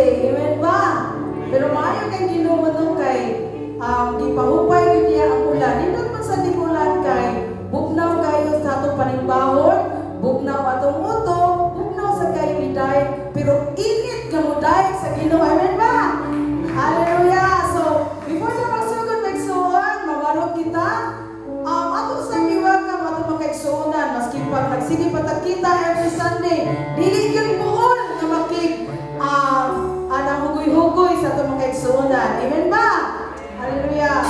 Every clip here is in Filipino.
Wednesday. Amen ba? Pero maayo kay Ginoo no kay gipahupay gyud niya ang ulan. Nindot man sa tigulan kay bugnaw kayo sa atong panimbahon, bugnaw atong uto, bugnaw sa kayo iday, pero init nga muday sa Ginoo. Amen ba? Hallelujah. So, before na magsugod magsuon, mamarot kita. Ato sa iwag ato makaigsuonan maski pag nagsige patag kita every Sunday. Dili gyud buol nga makig anang hugoy-hugoy sa ato makaigsuonan. Amen ba? Hallelujah.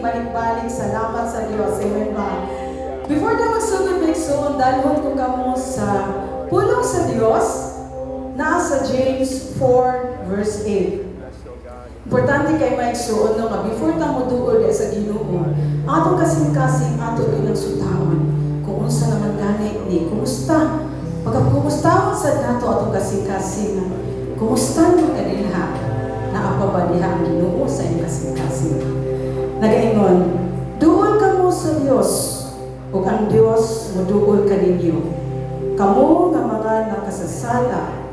Balik-balik, salamat sa Diyos. Amen ba? Before na magsugod dalhon ko kamo sa pulong sa Diyos na sa James 4 verse 8. Importante kay maigsuon no nga before ta moduol sa Ginoo, atong kasing-kasing ato ilang sutahon. Kung unsa naman gani ni kumusta? Pagkakumustaon sa nato atong kasing-kasing. Kumusta mo kanila? Naapa ba diha ang Ginoo sa iyong kasing-kasing? Nagaingon, duol ka mo sa Diyos, o ang Diyos moduol ka ninyo. Kamo nga mga nakasasala,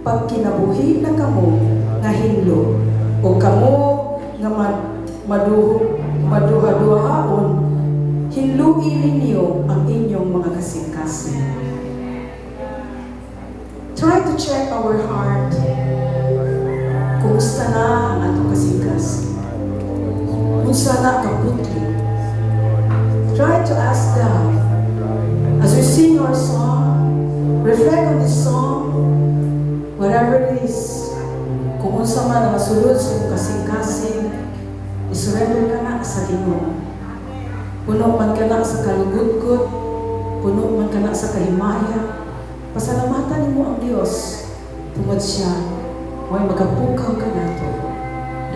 pag kinabuhi na kamo nga hinlo, o kamo nga maduha-duhaon, hinluin ninyo ang inyong mga kasing-kasing. Try to check our heart. Kumusta na ang atong kasing-kasing? Kumusta na kaputli? Try to ask God. As we sing our song, reflect on this song, whatever it is, kung unsa man ang masulod sa iyong kasing-kasing, isurrender ka na sa Ginoo. Puno man ka na sa kalugod-god, puno man ka na sa kahimaya, pasalamatan mo ang Diyos tungod siya, may magapukaw ka na to.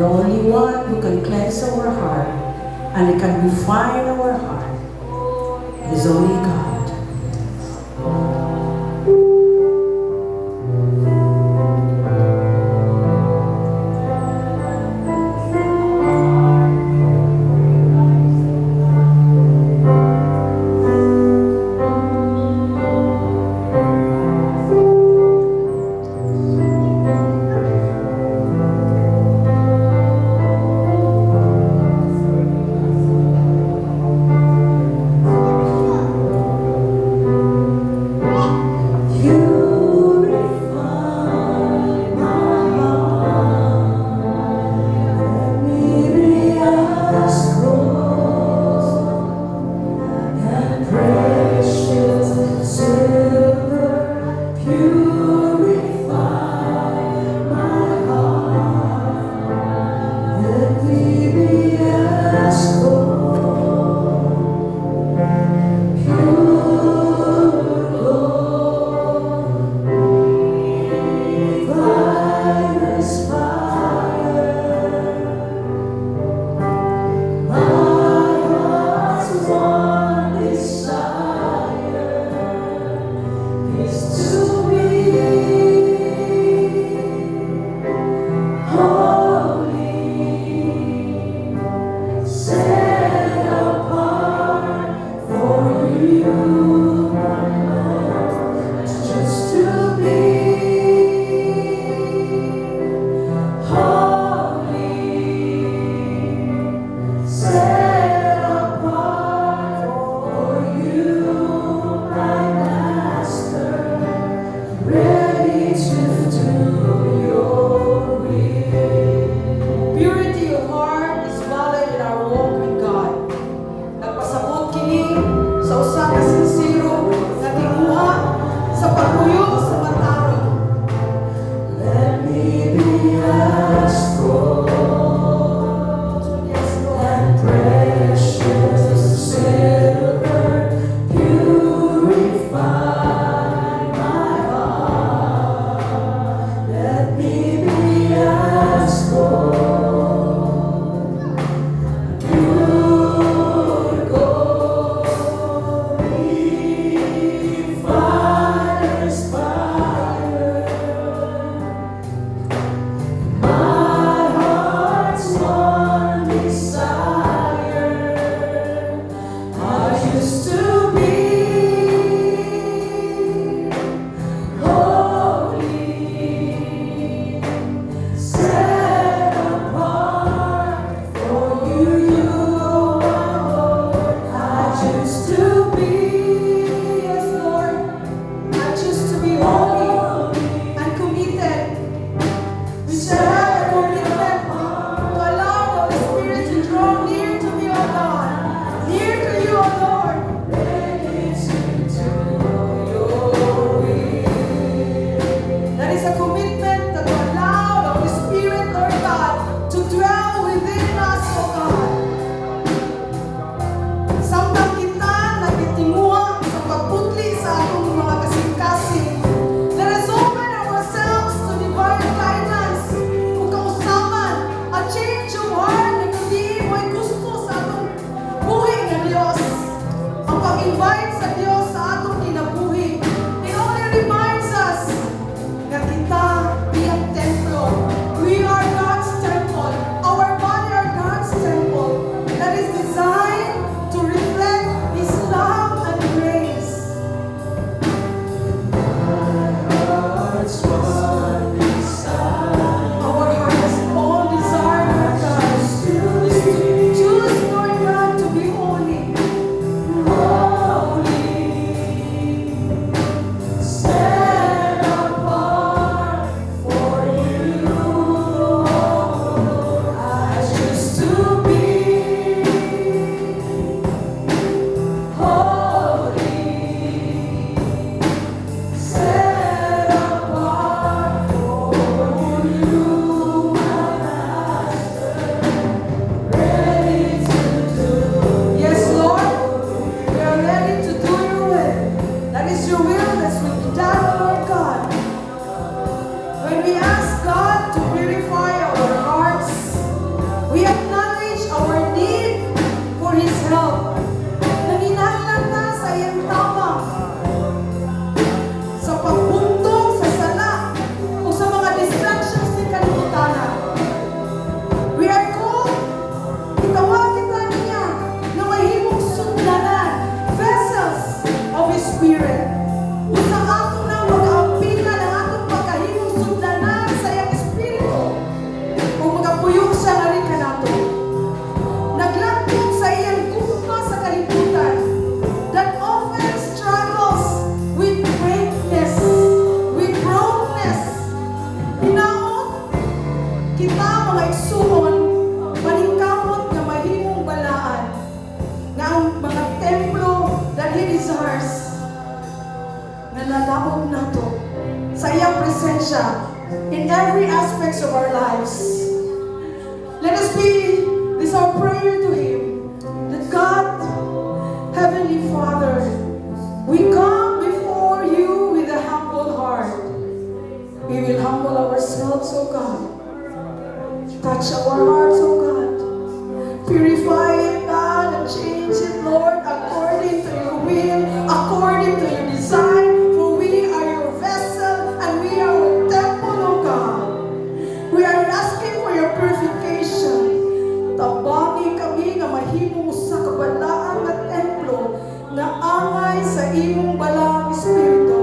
The only one who can cleanse our heart and can refine our heart is only God. presence will be done, Lord God. When we ask God to purify our hearts, we acknowledge our need for His help. Nanginahanglan na sa iyang tabang, sa pagbuntong sa sala, o sa mga distractions ni kalibutan. We are called, itawag kita niya, na mahimong sundlanan, vessels of His Spirit. Usang ato na mag-aampinan ang atong pagkahimong sundlanan sa iyang Espiritu, o magapuyong sa ngarin ka nato. Naglantong sa iyang gugma sa kalibutan that often struggles with greatness, with brokenness. Hinaot kita mga igsuon, maningkamot nga mahimong balaan nga ang mga templo that He desires na nalaog nato sa iyang presensya in every aspects of our lives. Let us be, this our prayer to Him, that God, Heavenly Father, we come before You with a humble heart. We will humble ourselves, O God. Touch our hearts, O God. Purify it, God, and change it, Lord, according to Your will, according to Your design. For we are Your vessel, and we are Your temple, O God. We are asking for Your purification. Tabangi kami nga mahimong sa kabalaan nga templo nga angay sa imong balang Espiritu.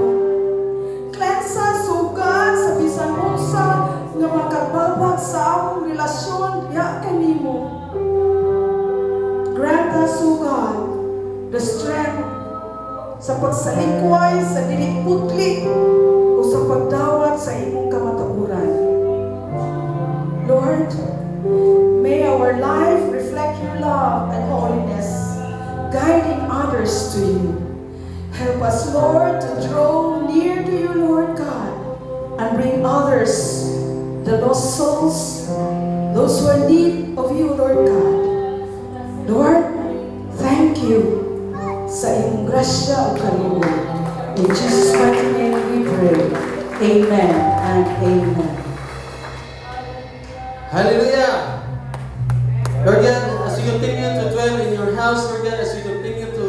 Cleanse us, O God, sa bisan unsa nga makababag sa among relasyon ya kanimo. Grant us, O God, the strength sa pagsalikway sa dili putli o sa pagdawat sa imong kamatapuran. Lord, may our life reflect Your love and holiness, guiding others to You. Help us, Lord, to draw near to You, Lord God, and bring others, the lost souls, those who are in need of You, Lord God. Lord, thank You sa iyong grasya o kaluwag. In Jesus' mighty name we pray. Amen and amen. Hallelujah! Lord God, as you continue to dwell in Your house, Lord God, as you continue to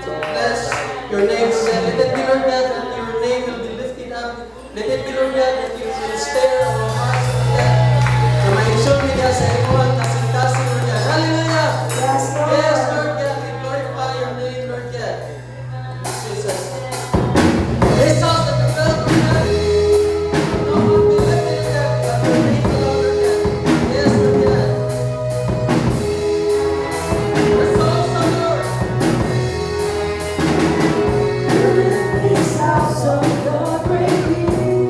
bless Your name, let it be, Lord God, that Your name will be lifted up. Let it be, Lord God, that You will stare our hearts, Lord God. Na ma-ensure niya sa everyone, kasing-kasing, Lord God. Hallelujah! Yes, Lord. Yes, Lord God, we glorify Your name, Lord God. Jesus. This house that you built, Lord God, no one will live in it, but Your name alone, Lord God. Yes, Lord God. We're so Lord. This house of the great King,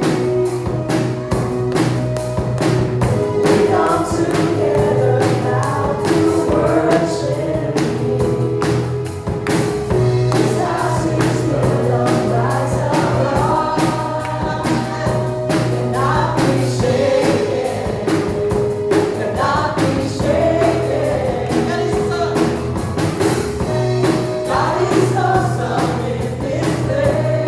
we come together now to worship Him. This house is built on Christ alone, cannot be shaken, cannot be shaken. God is awesome in this place.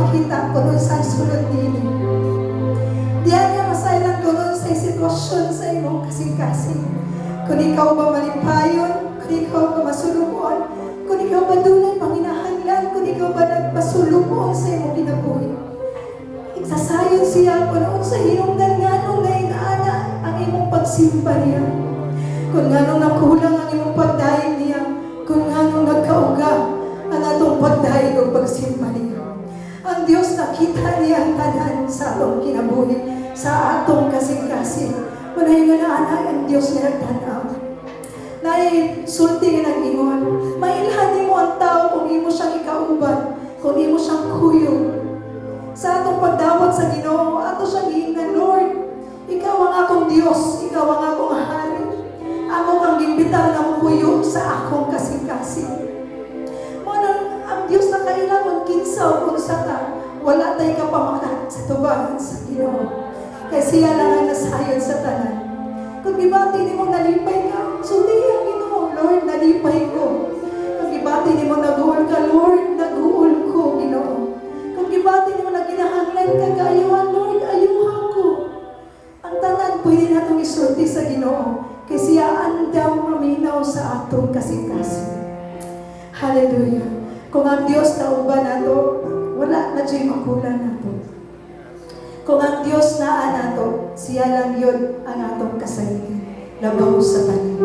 makita kung sa sulod nini. Diyan nga masailan ko nun sa sitwasyon sa imong kasing-kasing. Kung ikaw ba malipayon, kung ikaw ba masulukon, kung ikaw ba dunay panginahanglan, kung ikaw ba nagpasulukon sa imong kinabuhi. Igsasayon siya kung noon sa hinungdan nga nung nainana ang imong pagsimpa niya. Kung nga nung nakulang ang imong pagdaig niya, kung nga nung nagkauga ang atong pagdaig o pagsimpa niya. Ang Diyos nakita niya ang tanan sa atong kinabuhi, sa atong kasing-kasing. Manahingan na anak ang Diyos na nagtanaw. Nay, sulti nga nag-ingon, mailhan mo ang tao kung imo siyang ikauban, kung imo siyang kuyog. Sa atong pagdawat sa Ginoo, ato siyang giingan, Lord, ikaw ang akong Diyos, ikaw ang akong hari. Ako kang gimbitar na mupuyo sa akong kasing-kasing. Ang Diyos na kaila kung kinsa o kung sa ka, wala tayo kapamakat sa tubangan sa Ginoo. Kaya siya lang ang nasayon sa tanan. Kung gibati ni mo nalipay ka, sulti ang Ginoo, Lord, nalipay ko. Kung gibati ni mo naguol ka, Lord, naguol ko, Ginoo. Kung gibati ni mo naginahanglan ka, kaayuhan, Lord, ayuhan ko. Ang tanan, pwede na itong isulti sa Ginoo. Kaya siya andam maminaw sa atong kasing-kasing. Hallelujah. Kung ang Diyos na uban nato, wala na diya'y makulang nato. Kung ang Diyos na nato, siya lang yun ang atong kasaligan. Labaw sa tanin.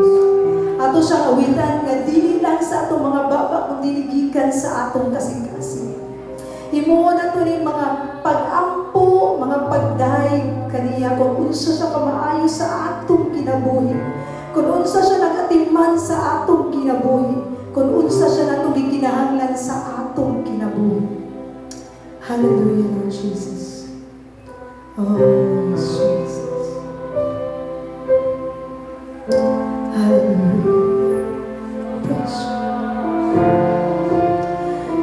Ato siyang awitan nga dili lang sa atong mga baba, kung diligikan sa atong kasing-kasing. Himuon nato ni mga pag-ampo, mga pagdaig kaniya, kung unsa siya kamaayo sa atong kinabuhi. Kung unsa siya nagatiman sa atong kinabuhi. Kung unsa siya natong gikinahanglan sa atong kinabuhi. Hallelujah, Lord Jesus. Oh, yes, Jesus. Hallelujah. Praise you.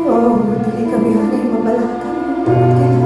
Oh, dili kami haling mabalakan. Tungkol kayo.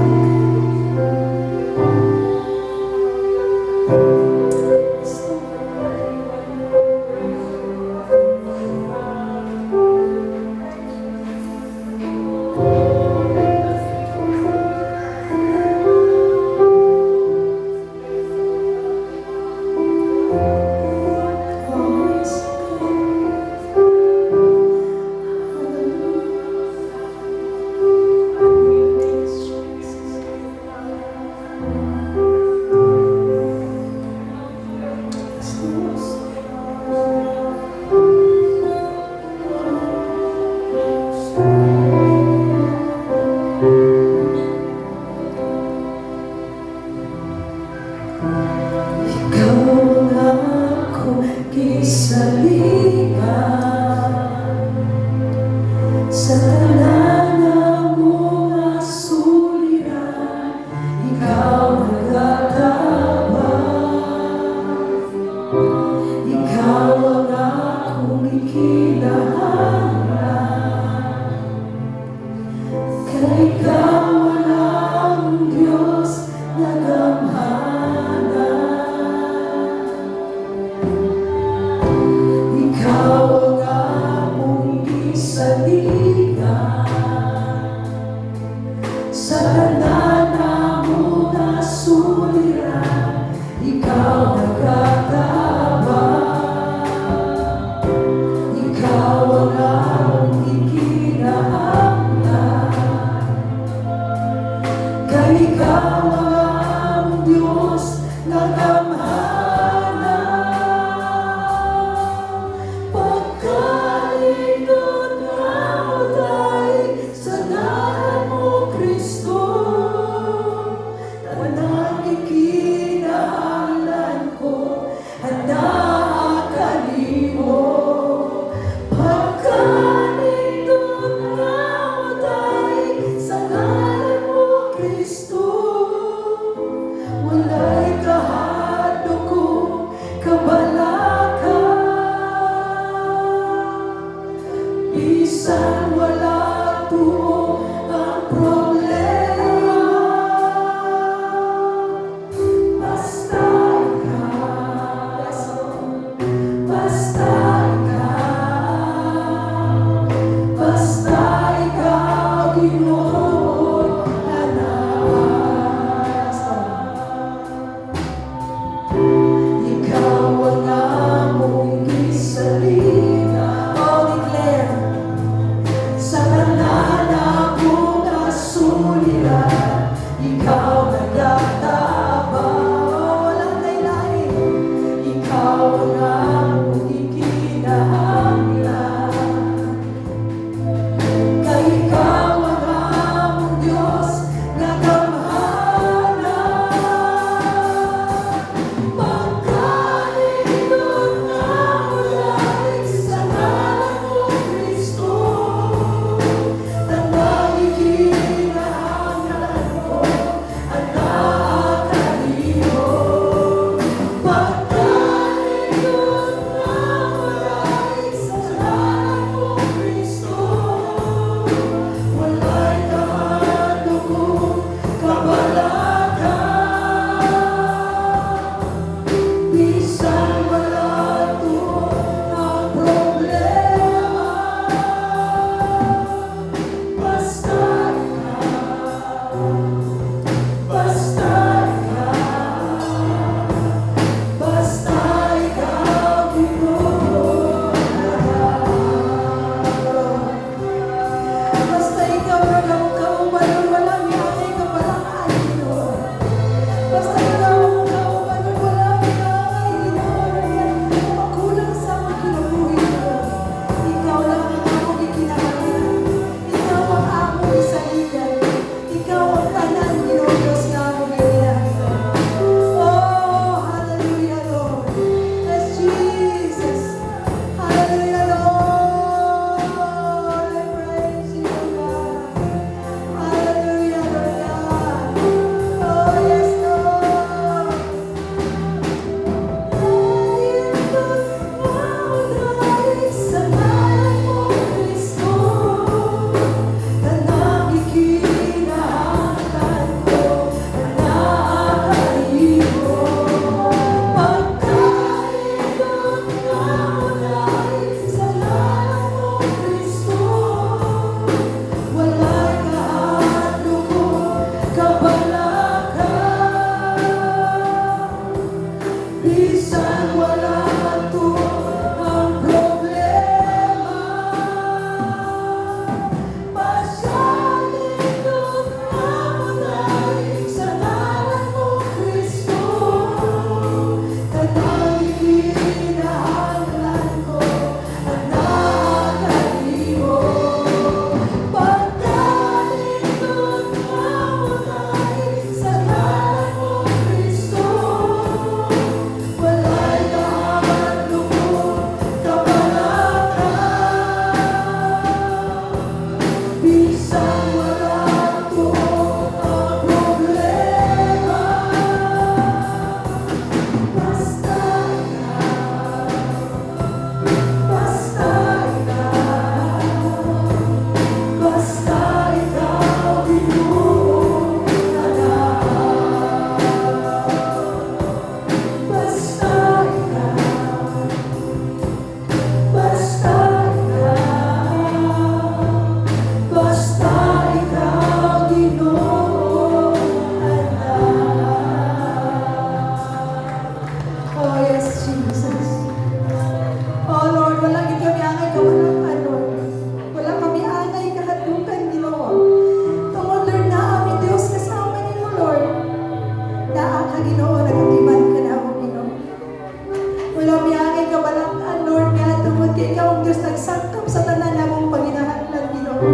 ikaw ang Diyos nagsangkap sa tanan namong panginahanglan, Ginoo.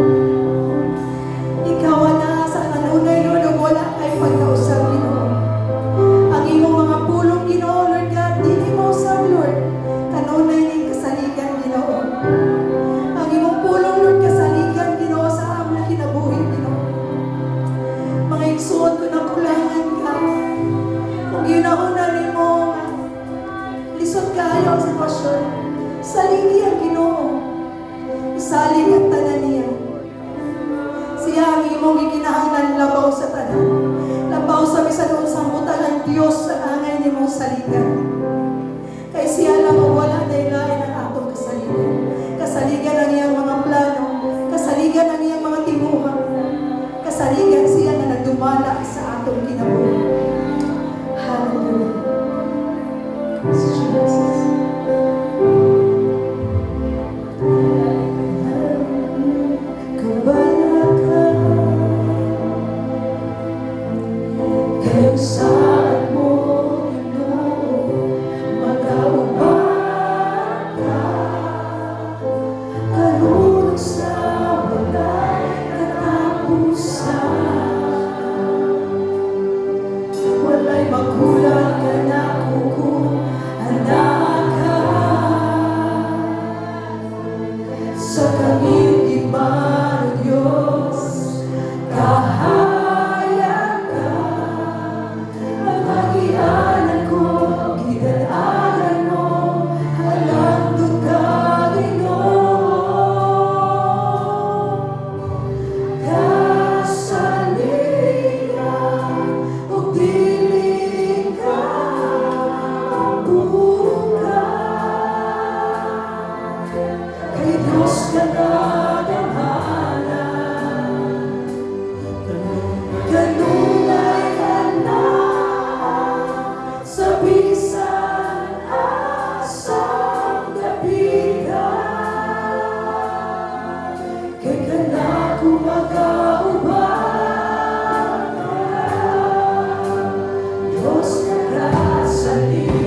Ikaw na sa kanunay, Lord, o wala kay pagkausap, Ginoo. Ang imong mga pulong, Ginoo, Lord God, dili mo usab, Lord. Kanunay ning kasaligan, Ginoo. Ang imong pulong, Lord, kasaligan, Ginoo, sa among kinabuhi, Ginoo. Mga igsuon ko na kulangan ka. Kung ginauna ni mo, lisod kayo ang sitwasyon. Saligi ang Ginoo. Isalig ang tanan niya. Siya ang imong gikinahanglan labaw sa tanan. Labaw sa bisan unsang butalan Dios sa angay nimong saligan. Kay siya lang ang wala na ilain ang atong kasaligan. Kasaligan ang iyang mga plano. Kasaligan ang iyang mga timuha. Kasaligan siya na nagdumala sa atong kinabuhi. Hallelujah. Jesus. Kabala ka, kaya saan mo, Ginoo, mag-aubang ka. Kalulog sa walay katapusan. Walay magulang ka na kung anak ka. Sa kagigiban, Diyos, kahayag ka. Ang agianan ko, gidalagan mo, halangdon ka, Ginoo. Kasaligan, ug dili ka mabuka. Kay Diyos ka kadamhanan, kanunay ka na sa bisan asang dapigan. Kay kana ko mag-aubang, Diyos ka kasaligan.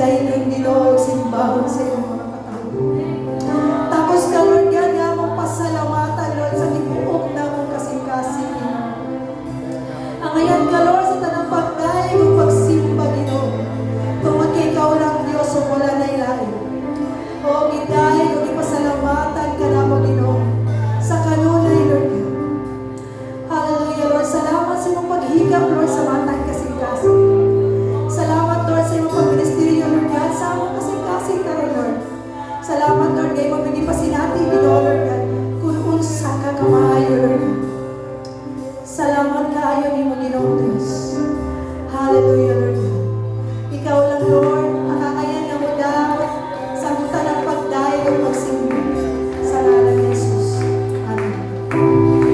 dayon Ginoo simbahon sa imong mga katao. Tapos ka Lord God nga mong pasalamatan Lord sa tibuok na mong kasing-kasing Ginoo. Ang ayan ka Lord sa tanang pagdayo ng pagsimba Ginoo. Tungod kay ikaw lang Dios o wala na ilalim. O gidayon o gipasalamatan ka na mo Ginoo sa kanunay Lord God. Hallelujah Lord, salamat sa imong paghigap Lord sa matang kasing-kasing. Salamat Lord sa imong pagministeryo Lord God sa among kasing-kasing karon Lord. Salamat Lord kay mo bigay pa sinati Ginoo Lord God kung unsa ka kamayo Lord God. Salamat kaayo nimo Ginoo Dios. Hallelujah Lord God. Ikaw lang Lord ang kakayan nga modawat sa buta ng pagdayo ug pagsimba sa ngalan ni Jesus. Amen.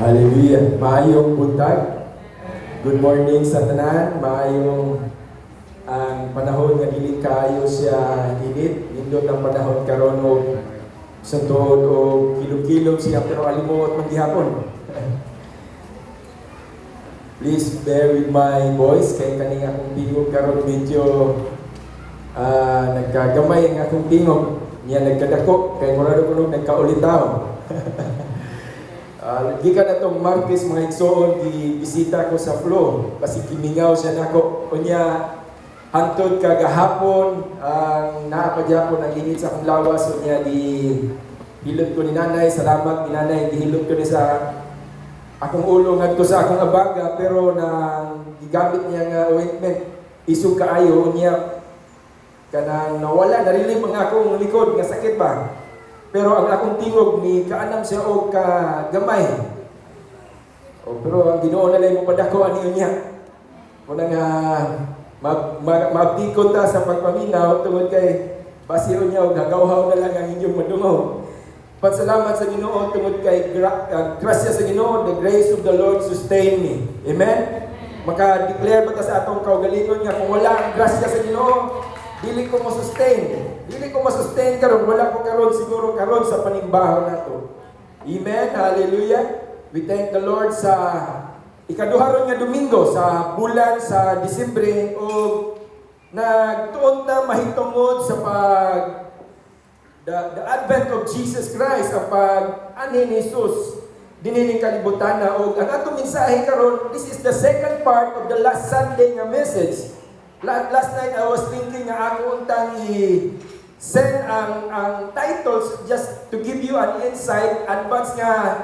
Hallelujah. Maayong buntag. Good morning sa tanan. Maayong ang panahon nga dili kaayo siya init. Nindot ang panahon karon og sa tuod o kilog-kilog siya pero alimuot man gihapon. Please bear with my voice kay kani akong tingog karon medyo nagkagamay ang akong tingog. Niya nagkadako kay murado kuno nagkaulitaw. Gikan atong Martes mga igsoon gibisita ko sa Flo kasi kimingaw siya nako unya hantod kagahapon ang naapadyapon ang init sa akong lawas unya di hilot ko ni nanay. Salamat ni nanay gihilot ko ni sa akong ulo ngadto sa akong abaga pero nang gigamit niya nga ointment isog kaayo unya kanang nawala narilim ang akong likod nga sakit ba. Pero ang akong tingog ni kaanam siya o kagamay. Pero ang Ginoo na lang mo padako ani niya. Kung nga maabdikon ta sa pagpaminaw tungod kay basiro niya og gagawhaw na lang ang inyong madungaw. Pasalamat sa Ginoo tungod kay grasya sa Ginoo, the grace of the Lord sustain me. Amen. Maka-declare ba ta sa atong kaugalingon nga kung wala ang grasya sa Ginoo, dili ko mo sustain. Dili ko masustain karon, wala ko karon siguro karon sa panimbaho nato. Amen. Hallelujah. We thank the Lord sa ikaduha nga Domingo sa bulan sa Disyembre o nagtuon ta mahitungod sa the advent of Jesus Christ, ang pag-ani ni Jesus dinhi kalibutan na og ang atong mensahe karon. This is the second part of the last Sunday nga message. Last night I was thinking nga ako untang send ang titles just to give you an insight, advance nga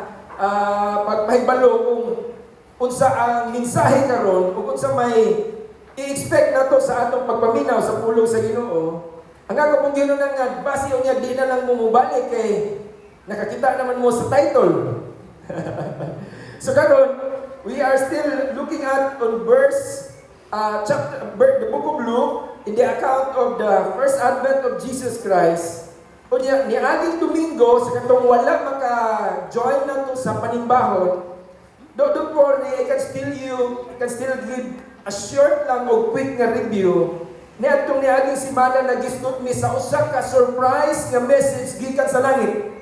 pagpahibalo kung unsa ang mensahe karon ug unsa may i-expect nato sa atong pagpaminaw sa pulong sa Ginoo. Ang ako pong Ginoo nga base unya di na lang mumubalik kay nakakita naman mo sa title. So karon we are still looking at on verse the book of Luke, in the account of the first advent of Jesus Christ. O niaging Domingo, sa katong wala maka-join nato sa panimbahon, don't worry, I can still give a short lang o quick nga review. Niadtong niaging simana nagisgot mi sa usa ka surprise nga message gikan sa langit.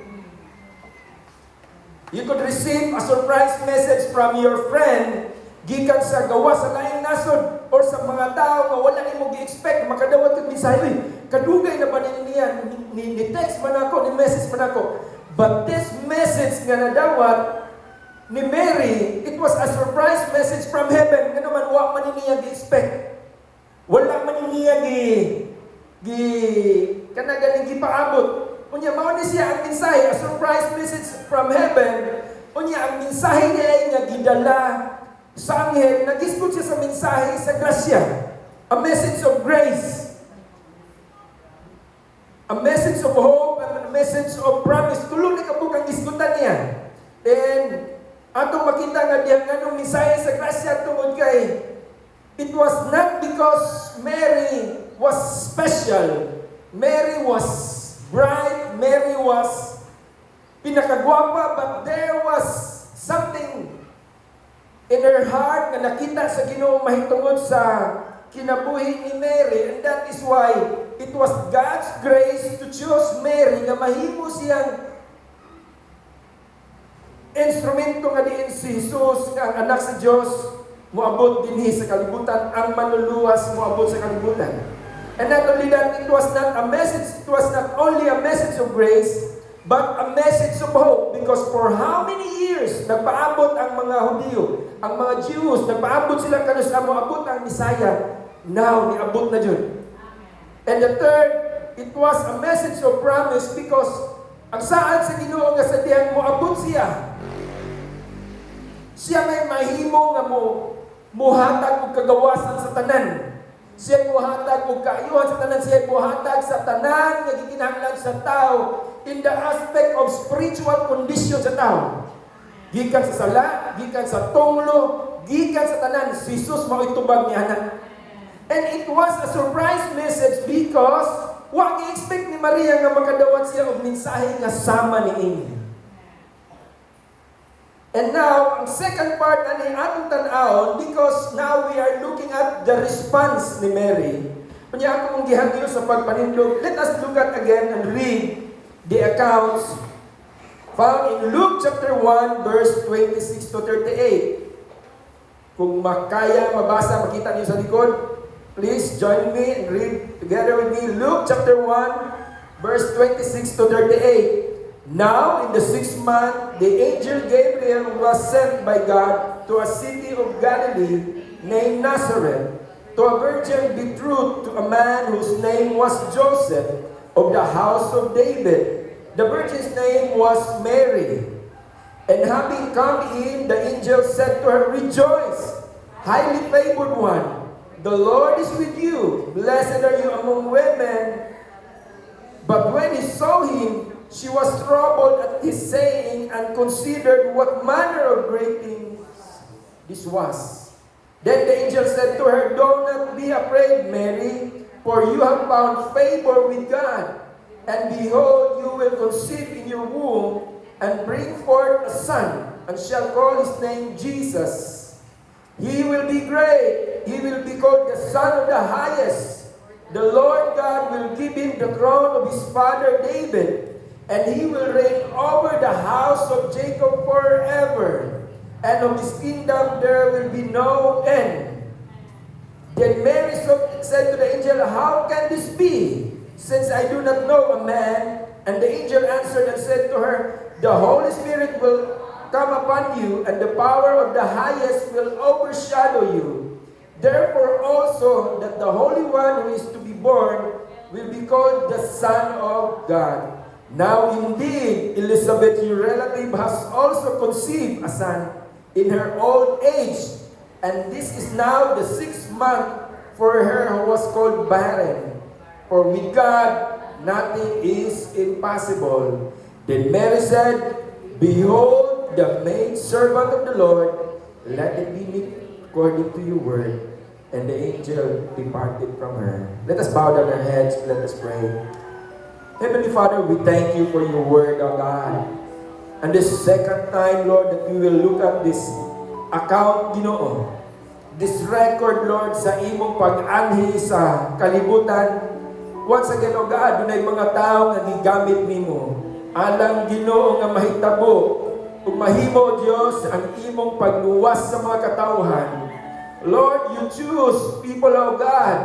You could receive a surprise message from your friend gikan sa gawa sa laing nasod or sa mga tao nga wala nimo gi-expect makadawat kag mensahe. Kadugay na ba niya ni text man ako, ni message man ako. But this message nga nadawat ni Mary, it was a surprise message from heaven. Nga naman wa man niya gi-expect. Wala man niya kana ganing gipaabot. Unya mao ni siya ang mensahe, a surprise message from heaven. Unya ang mensahe niya nga gidala sa anghel, nag-isgot siya sa mensahe sa grasya. A message of grace. A message of hope and a message of promise. Tulo ni kabukang isgutan niya. And atong makita nga diyan nga nung mensahe sa grasya tungod kay it was not because Mary was special. Mary was bright. Mary was pinakagwapa, but there was something in her heart na nakita sa Ginoo mahitungod sa kinabuhi ni Mary, and that is why it was God's grace to choose Mary nga mahimo siyang instrumento nga diin si Jesus nga ang anak sa Dios moabot dinhi sa kalibutan, ang manluluwas moabot sa kalibutan. And not only that, it was not only a message of grace, but a message of hope, because for how many years nagpaabot ang mga Hudyo, ang mga Jews, nagpaabot sila kanus na moabot ang Messiah. Now, niabot na dyan. And the third, it was a message of promise, because ang saan sa Ginoo nga sa diyang moabot siya. Siya may mahimo nga muhatag og kagawasan sa tanan. Siya muhatag og kaayuhan sa tanan, siya muhatag sa tanan nga gikinahanglan sa tao in the aspect of spiritual condition sa tao. Gikan sa sala, gikan sa tunglo, gikan sa tanan, si Jesus mao itubag niya anak. And it was a surprise message because wa gi-expect ni Maria nga makadawat siya og mensahe nga sama ni Amy. And now, ang second part ani atong tan-awon, because now we are looking at the response ni Mary. Kunya ako mong gihangyo sa pagpanindog, let us look at again and read the accounts found in Luke chapter 1 verse 26 to 38. Kung makaya mabasa, makita niyo sa likod, please join me and read together with me Luke chapter 1 verse 26 to 38. Now, in the 6th month, the angel Gabriel was sent by God to a city of Galilee named Nazareth, to a virgin betrothed to a man whose name was Joseph, of the house of David. The virgin's name was Mary. And having come in, the angel said to her, "Rejoice, highly favored one, the Lord is with you. Blessed are you among women." But when he saw him, she was troubled at his saying, and considered what manner of greeting this was. Then the angel said to her, "Do not be afraid, Mary, for you have found favor with God. And behold, you will conceive in your womb, and bring forth a son, and shall call his name Jesus. He will be great. He will be called the Son of the Highest. The Lord God will give him the crown of his father David, and he will reign over the house of Jacob forever, and of his kingdom there will be no end." Then Mary said to the angel, "How can this be, since I do not know a man?" And the angel answered and said to her, "The Holy Spirit will come upon you, and the power of the highest will overshadow you. Therefore also that the Holy One who is to be born will be called the Son of God. Now indeed, Elizabeth, your relative, has also conceived a son in her old age, and this is now the 6th month for her who was called barren. For with God nothing is impossible." Then Mary said, "Behold, the maidservant of the Lord, let it be me according to your word." And the angel departed from her. Let us bow down our heads, let us pray. Heavenly Father, we thank you for your word, O God. And this second time, Lord, that we will look at this account, Ginoo. This record, Lord, sa imong pag-anhi sa kalibutan. Once again, O God, dunay mga tao nga gigamit nimo. Alang Ginoo nga mahitabo ug mahimo, Dios, ang imong pagluwas sa mga katawhan. Lord, you choose people, O God,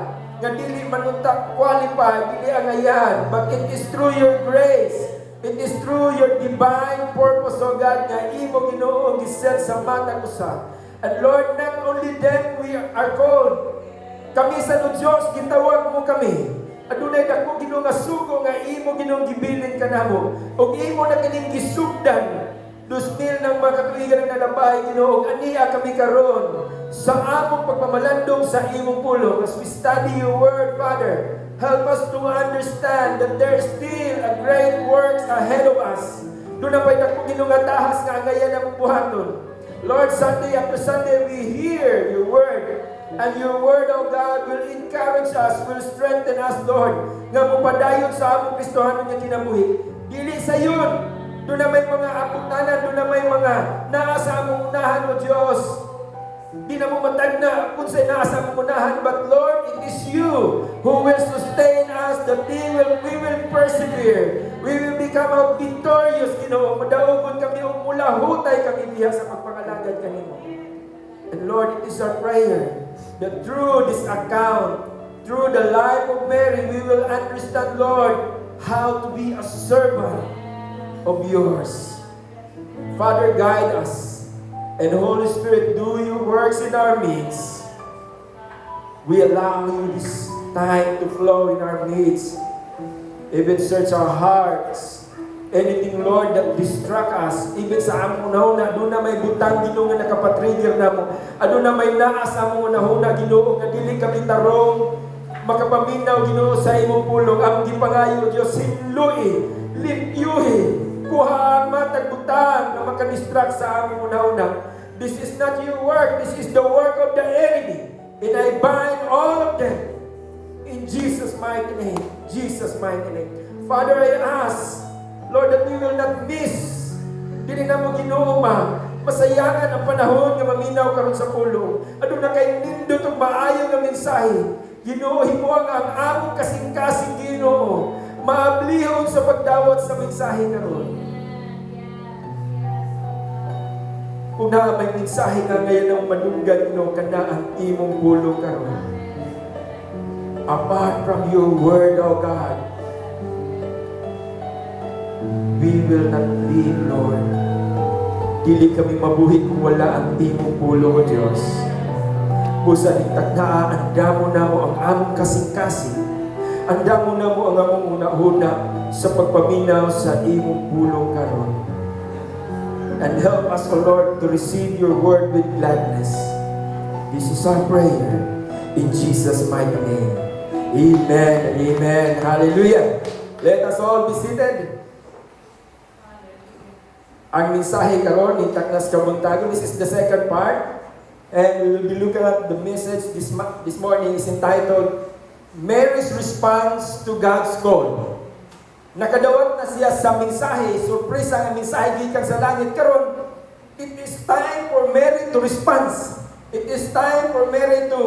nga dili manunta qualified, dili angayan, but it is through your grace, it is through your divine purpose, O God, nga imo Ginoo giset sa matang usa. And Lord, not only them we are called. Kami sa Diyos, gitawag mo kami. Adunay dako Ginoo nga sugo nga imo Ginoo gibilin kanamo. Og imo na kining gisugdan. 2,000 ng mga katuigan na nabay, Ginoo, aniya kami karon sa among pagmamalandong sa imong pulong. As we study your word, Father, help us to understand that there is still a great works ahead of us. Doon na pa'y dako Ginoo nga tahas nga angayan ang buhaton. Lord, Sunday after Sunday, we hear your word. And your word, O God, will encourage us, will strengthen us, Lord, nga mupadayon sa among Kristohanon nga kinabuhi. Dili sa yun. Doon na may mga aputanan, doon na may mga naasa mong unahan o Diyos. Di na mo matag na kung sa'y naasa mong unahan, but Lord, it is you who will sustain us, that we will persevere. We will become out victorious, Ginoo. Madaugon kami o mula hutay kami diha sa pagpangalagad kanimo. And Lord, it is our prayer that through this account, through the life of Mary, we will understand, Lord, how to be a servant of yours. Father, guide us. And Holy Spirit, do your works in our midst. We allow you this time to flow in our midst. Even search our hearts. Anything, Lord, that distract us, even sa among una, doon na may butang Ginoo nga nakapatrigger na mo. Doon na may naas among una Ginoo nga dili kami tarong makapaminaw Ginoo sa imong pulong. Ang gipangayo Dios hinluy, limpyuhi, kuha ang matag butang na makadistract sa among una. This is not your work, this is the work of the enemy. And I bind all of them in Jesus' mighty name. Jesus' mighty name. Father, I ask, Lord, that we will not miss. Dili na mo Ginoo masayangan ang panahon nga maminaw karon sa pulong. Aduna na kay nindot ug maayo nga mensahe. Ginoo, himuang ang among kasing-kasing Ginoo maablihon sa pagdawat sa mensahe karon. Kung na may mensahe nga ngayon ang madunggan Ginoo kana ang imong pulong karon. Apart from your word, O God, we will not live, Lord. Dili kami mabuhi kung wala ang imong pulong, O Diyos. Kung sa itagdaa, andamo na mo ang among kasing-kasing. Andamo na mo ang among una-una sa pagpaminaw sa imong pulong karon. And help us, O Lord, to receive your word with gladness. This is our prayer in Jesus' mighty name. Amen. Amen. Hallelujah. Let us all be seated. Ang mensahe karon ni Taknas Kabuntagon, this is the second part, and we will be looking at the message this morning is entitled Mary's Response to God's Call. Nakadawat na siya sa mensahe, surprise ang mensahe gikan sa langit karon. It is time for Mary to respond. It is time for Mary to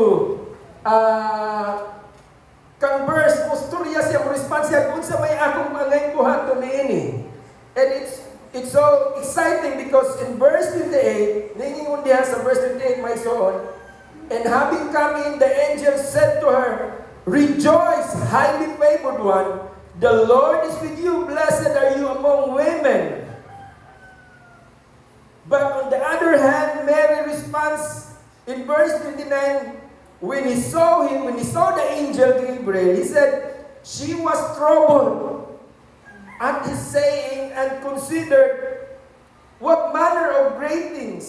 converse, musturya siya, response siya kung sa may akong angay buhaton niini. And it's so exciting because in verse 28, ningingon diha sa verse 28, my son, and having come in, the angel said to her, "Rejoice, highly favored one, the Lord is with you, blessed are you among women." But on the other hand, Mary responds in verse 29, when he saw the angel Gabriel, he said, she was troubled at his saying and considered what manner of greeting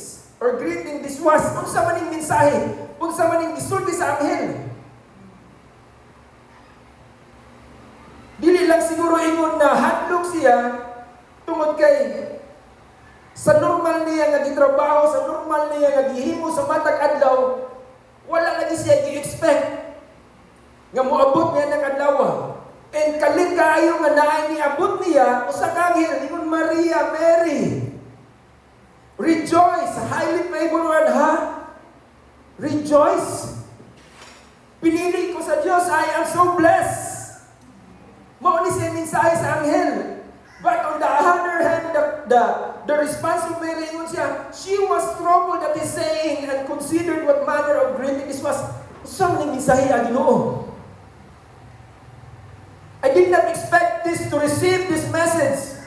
this was. Unsa man ning mensahe, unsa man ning gisulti sa anghel. Dili lang siguro ingon na hadlok siya tungod kay sa normal niya nga gitrabaho, sa normal niya nga gihimo sa matag adlaw, wala lagi siya gi-expect nga moabot niya ng adlaw. And kalit kaayo nga naay ni abot niya usa ka anghel ingon, Maria, Mary, rejoice, highly favored one, ha? Rejoice. Pinili ko sa Diyos, I am so blessed. Mao ni siya mensahe sa anghel. But on the other hand, the response of Mary, she was troubled at his saying and considered what manner of greeting this was. Saan ning mensahe ang Ginoo? I did not expect this to receive this message.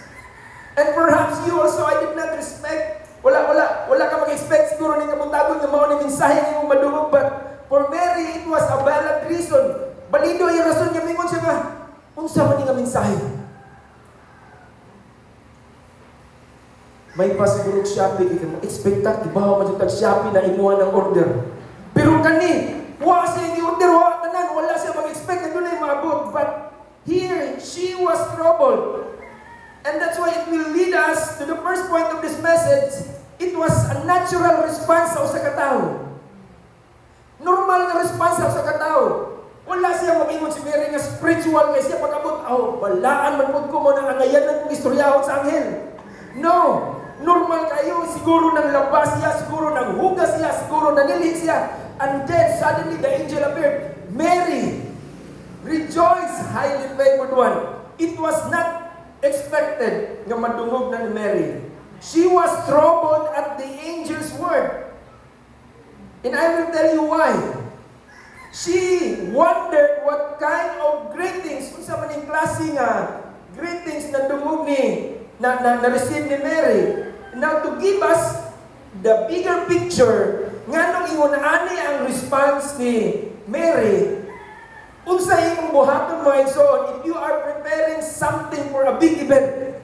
And perhaps you also, I did not expect, wala ka mag-expect siguro ni kabuntagon nga mao ni mensahe nga mong madungog. But for Mary, it was a valid reason. Balido yung rason niya, mingon siya nga, unsa man nga mensahe? May pasigurog Shopee, expectat, ibahaw man yung Shopee na imuha ng order. Pero kani, wala siya yung order, wala siya mag-expect na doon ay maabot. But here, she was troubled. And that's why it will lead us to the first point of this message. It was a natural response sa usa ka tawo. Normal na response sa usa ka tawo. Wala siya mag-ingon si Mary nga spiritual kay siya pag-abot. Oh, balaan man po ko mo nang angayan ng istoryahon sa anghel. No! Normal kayo, siguro nang labas siya, siguro nang hugas siya, siguro nanilid siya. And then suddenly the angel appeared. Mary, rejoice, highly favored one. It was not expected nga madungog na ni Mary. She was troubled at the angel's word. And I will tell you why. She wondered what kind of greetings, kung sa maning klase nga, greetings na dungog ni, na-receive ni Mary. Now to give us the bigger picture, nga nung ingunani ang response ni Mary, unsa imong buhaton mo igsoon, if you are preparing something for a big event,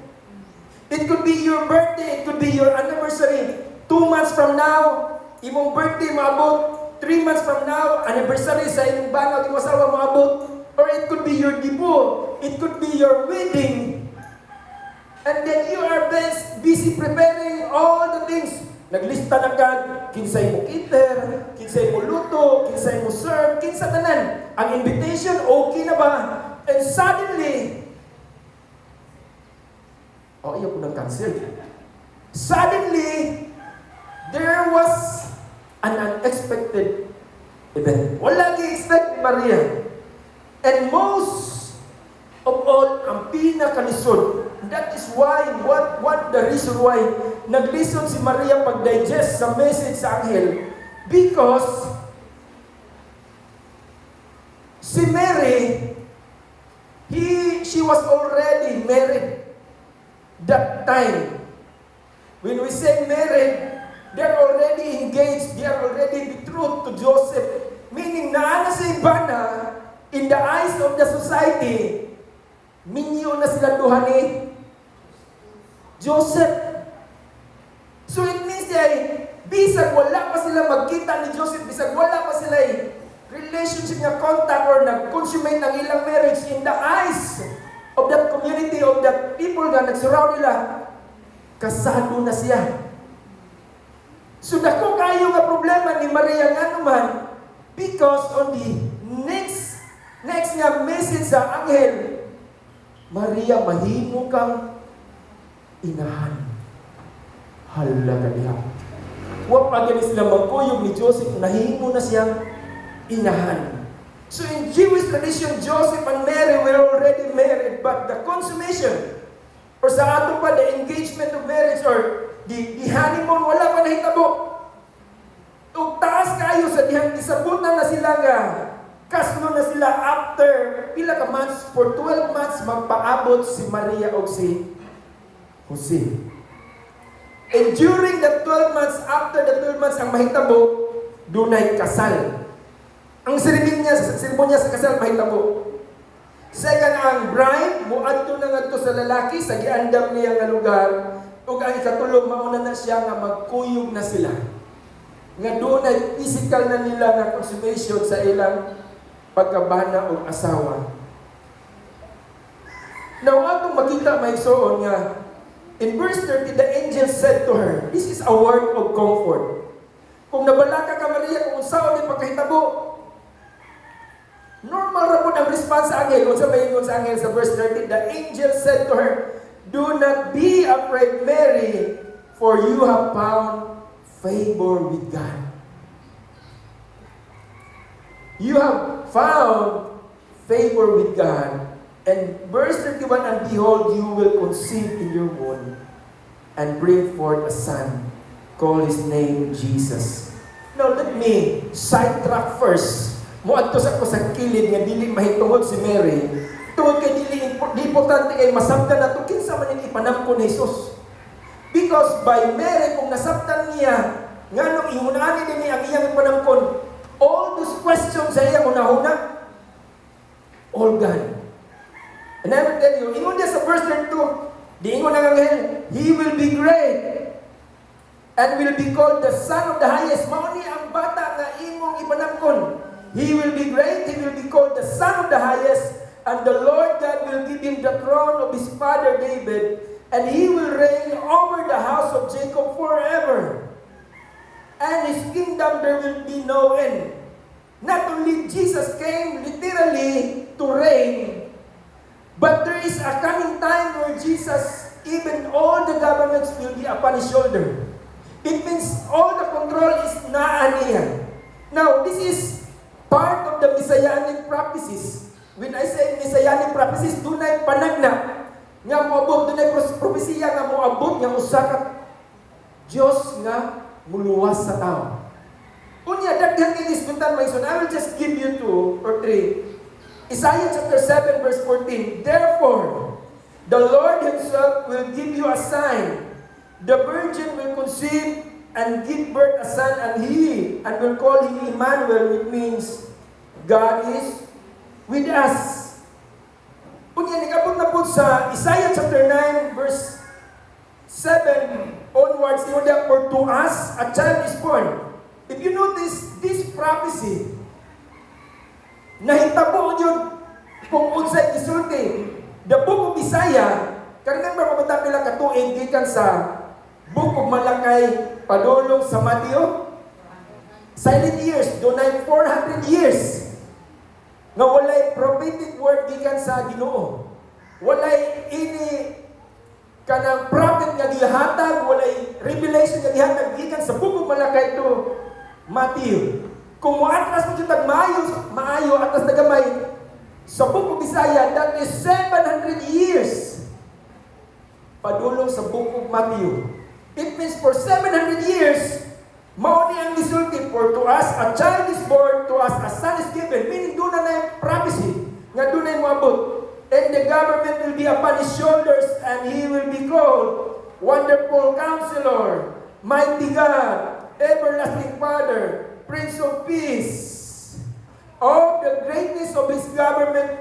it could be your birthday, it could be your anniversary. 2 months from now, imong birthday maabot. 3 months from now, anniversary sa imong banaw, imong asawa maabot. Or it could be your debut. It could be your wedding. And then you are busy preparing all the things. Naglista na ka, kinsay mo cater, kinsay mo luto, kinsay mo serve, kinsa tanan. Ang invitation, okay na ba? And suddenly, iyo ko nang cancel. Suddenly, there was an unexpected event. Wala gi-expect ni Maria. And most of all, ang pinakalisod. That is why, what the reason why nag-listen si Maria pag-digest sa message sa anghel. Because si Mary, she was already married. That time, when we say married, they're already engaged, they are already betrothed to Joseph. Meaning, naana sa iba na, in the eyes of the society, minyo na sila duha ni Joseph. So it means bisag wala pa sila magkita ni Joseph, bisag wala pa sila relationship nga contact or nag-consummate ng ilang marriage, in the eyes of that community, of that people na nagsurround nila, kasado na siya. So dako kayo nga problema ni Maria nga naman, because on the next nga message sa anghel, Maria, mahimo kang inahan. Hala ka diha. Wa pa gani sila magkuyog ni Joseph, nahimo na siyang inahan. So in Jewish tradition, Joseph and Mary were already married, but the consummation, or sa ato pa, the engagement of marriage, or the honeymoon, wala pa nahitabo. Ug taas kayo sa dihang isabutan na sila nga, kasno na sila after pila ka months, for 12 months, magpaabot si Maria o si Jose. And during the 12 months, after the 12 months, ang mahitabo, dunay kasal. Ang seremonya sa kasal, mahitabo. Second, ang bride, muadto na ngadto sa lalaki, sa giandam niya nga lugar, ug ang ikatulog, mauna na siya nga magkuyog na sila. Nga doon ay physical na nila nga consummation sa ilang pagkabana o asawa. Now, atong makita may soon nga, in verse 30, the angel said to her, this is a word of comfort. Kung nabalaka ka, Maria, kung saan ay pagkahitabo, normal ra po ang response sa angel. Kung sa mahingon sa angel sa verse 30, the angel said to her, do not be afraid, Mary, for you have found favor with God. You have found favor with God. And verse 31, and behold, you will conceive in your womb and bring forth a son. Call his name Jesus. Now let me sidetrack first. Muadto sa ko sa kilid nga dili mahitungod si Mary. Tungod kay dili importante kay masabtan nato kinsa man ini ipanamkon ni Jesus. Because by Mary kung nasabtan niya nganong ihunani dinhi ang iyang ipanamkon, all those questions sa iyang una-una, all gone. And I will tell you, ingon dia sa verse 32, di ingon ang anghel, he will be great and will be called the Son of the Highest. Mao ni ang bata nga imong ipanamkon. He will be great, he will be called the Son of the Highest, and the Lord God will give him the throne of his father David, and he will reign over the house of Jacob forever. And his kingdom there will be no end. Not only Jesus came literally to reign, but there is a coming time where Jesus, even all the governments will be upon his shoulder. It means all the control is naan niya. Now, this is part of the Messianic prophecies. When I say Messianic prophecies, dunay panagna nga moabot, dunay propesya nga moabot nga usa ka Dios nga muluwas sa tao. Unya daghan kini isgutan maison. I will just give you 2 or 3. Isaiah chapter 7 verse 14. Therefore, the Lord himself will give you a sign. The virgin will conceive and give birth a son, and will call him Emmanuel, which means God is with us. Unya nigabot na po sa Isaiah chapter 9 verse 7 onwards, for to us a child is born. If you notice this prophecy, nahitabo yun kung unsay gisulti. The book of Isaiah, karang mababata pila katuig gikan sa book of Malakay padulong sa Mateo. Silent years, dunay 400 years nga walay prophetic word gikan sa Ginoo. Walay ini kanang prophet nga gihatag, walay revelation nga gihatag gikan sa book of Malakay to Matthew. Kung moatras mo kitag maayo atas nagamay sa book of Isaiah, that is 700 years padulong sa book of Matthew. It means for 700 years, mao ni ang gisulti, for to us a child is born, to us a son is given. Meaning doon na prophecy nga doon na moabot. And the government will be upon his shoulders, and he will be called Wonderful Counselor, Mighty God, Everlasting Father, Prince of Peace. Of the greatness of his government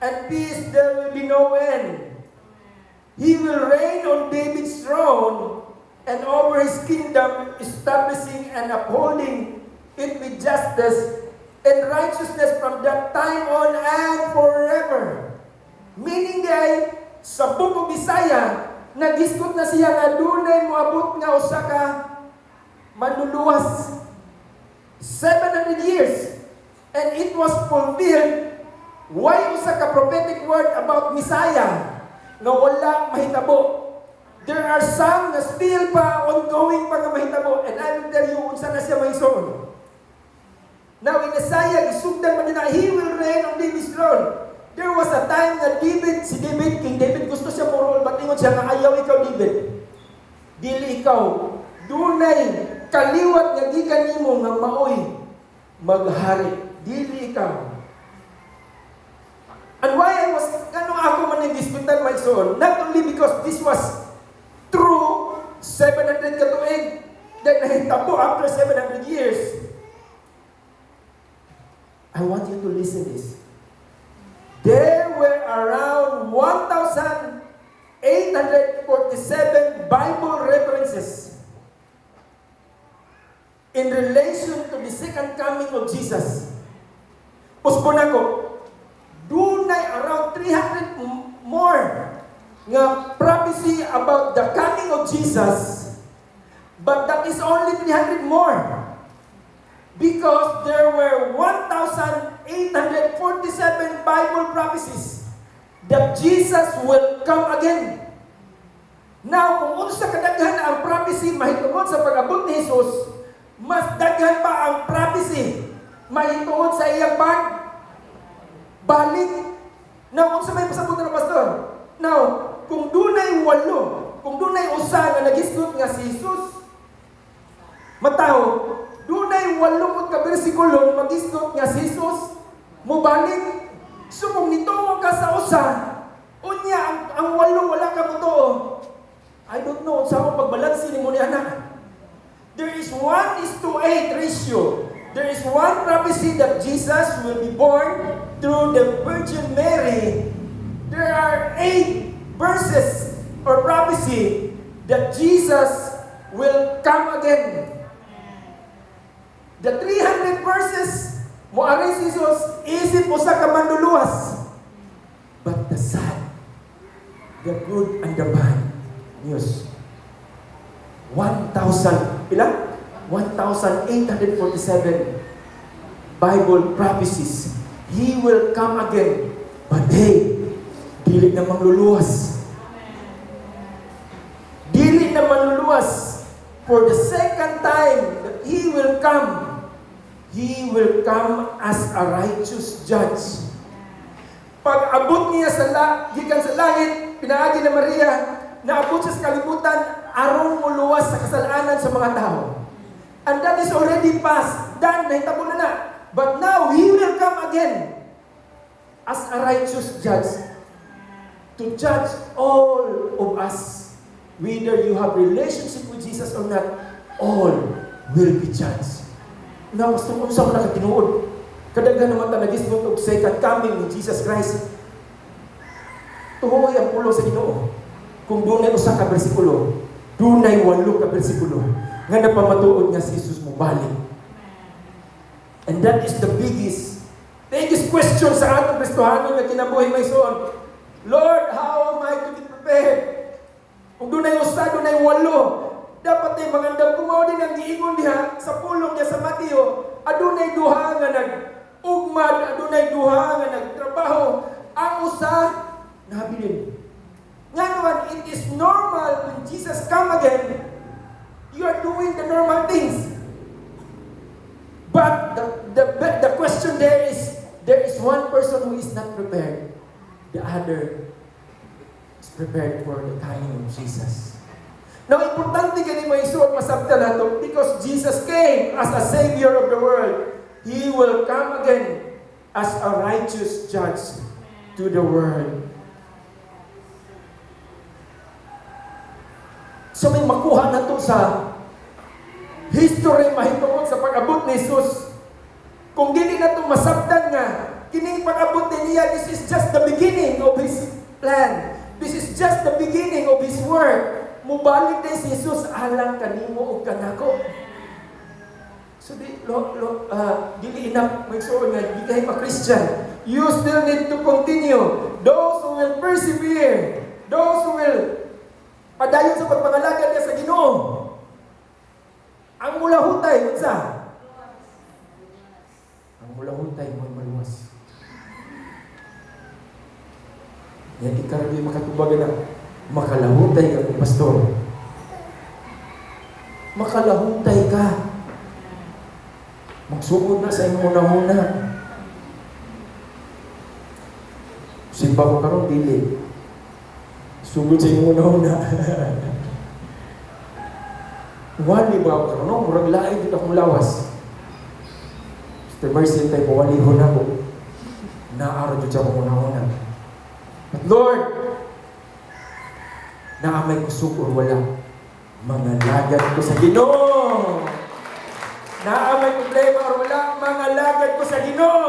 and peace there will be no end. He will reign on David's throne and over his kingdom, establishing and upholding it with justice and righteousness from that time on and forever. Meaning ay sa book of Isaiah, nagisgot na siya nga dunay moabot nga usa ka manluluwas. 700 years. And it was fulfilled. Why usa ka prophetic word about Messiah na wala mahitabo? There are some na still pa ongoing pa nga mahitabo, and I will tell you unsa na siya maison. Now in Isaiah, isugdan man na he will reign on David's throne. There was a time na King David gusto siya murol, but ingon siya nga ayaw ikaw David. Dili ikaw. Dunay kaliwat nga gikan nimo nga maoy maghari. Dili ikaw. And why I was, ako man nag-disputan my son, not only because this was true, 700 katuig, that nahitabo after 700 years. I want you to listen this. There were around 1,847 Bible references in relation to the second coming of Jesus. Puspon ako, dunay around 300 more nga prophecy about the coming of Jesus, but that is only 300 more because there were 1,847 Bible prophecies that Jesus will come again. Now, kung unsa kadaghan ang prophecy mahitungod sa pag-abot ni Jesus, mas daghan pa ang prophecy mahitungod sa iyang balik. Now, unsa may pasabot na pastor? Now, kung dunay 8, kung dunay usa nga nagisgot nga si Jesus, mataw, dunay 8 ka bersikulo magisgot nga si Jesus mobalik. So kung nituo ka sa usa, unya ang 8 wala ka mutuo. I don't know sa akong pagbalansi ni mo ni anak. There is 1:8 ratio. There is one prophecy that Jesus will be born through the Virgin Mary. There are 8 verses or prophecy that Jesus will come again. The 300 verses mo aray si Jesus isip usa ka manluluwas. But the sad, the good and the bad news. 1,000 pila? 1,847 Bible prophecies. He will come again. But hey, dili na mangluluwas. Dili na manluluwas. For the second time that He will come, He will come as a righteous judge. Pag abot niya gikan sa langit, pinaagi na Maria, naabot siya sa kalibutan, aron muluwas sa kasalanan sa mga tao. And that is already past. Done, nahitabo na na. But now, He will come again as a righteous judge to judge all of us. Whether you have relationship with Jesus or not, all will be judged. Na mas tungkol sa mga nakatinuod. Kadaghan naman ta nagisgot og second coming ni Jesus Christ. Tuhoy ang pulo sa Ginoo. Kung dunay usa ka bersikulo, dunay 8 ka bersikulo nga napamatuod nga si Jesus mo balik. And that is the biggest question sa atong Kristohanon nga kinabuhi may son. Lord, how am I to be prepared? Kung dunay usa, dunay 8, dapat ay mangandam kumaw din ang giingon diha sa pulong niya sa Mateo. Adunay duha nga nag-ugmad, adunay duha nga nagtrabaho. Ang usa nabilin. Nga naman, it is normal when Jesus come again, you are doing the normal things. But the question there is one person who is not prepared. The other is prepared for the coming of Jesus. Now, importante gani mo isuot masabta nato because Jesus came as a Savior of the world. He will come again as a righteous judge to the world. So may makuha na to sa history mahitungod sa pag-abot ni Jesus. Kung dili na to masabtan nga, kining pag-abot niya, this is just the beginning of His plan. This is just the beginning of His work. Mubalik din si Jesus, alang kanimo o kanako. So dili enough magsuon nga, di kayo ma-Christian. You still need to continue. Those who will persevere, those who will padayon sa pagpangalagad niya sa Ginoo. Ang mulahutay, unsa? Ang mulahutay mo maluwas. Yan ikaroon yung makatubagan na makalahutay ka, pastor. Makalahutay ka. Magsugod na sa imong una-una. Simba ko karon dili. Sugod sa imong una-una. Wali ba ako karon? No, murag lain dito akong lawas. Mr. Mercy, tayo walihon ako. Naaro dito sa akong una-una. But Lord, naamay kusog or wala, mga lagad ko sa Ginoo. Naamay problema or wala, mga lagad ko sa Ginoo.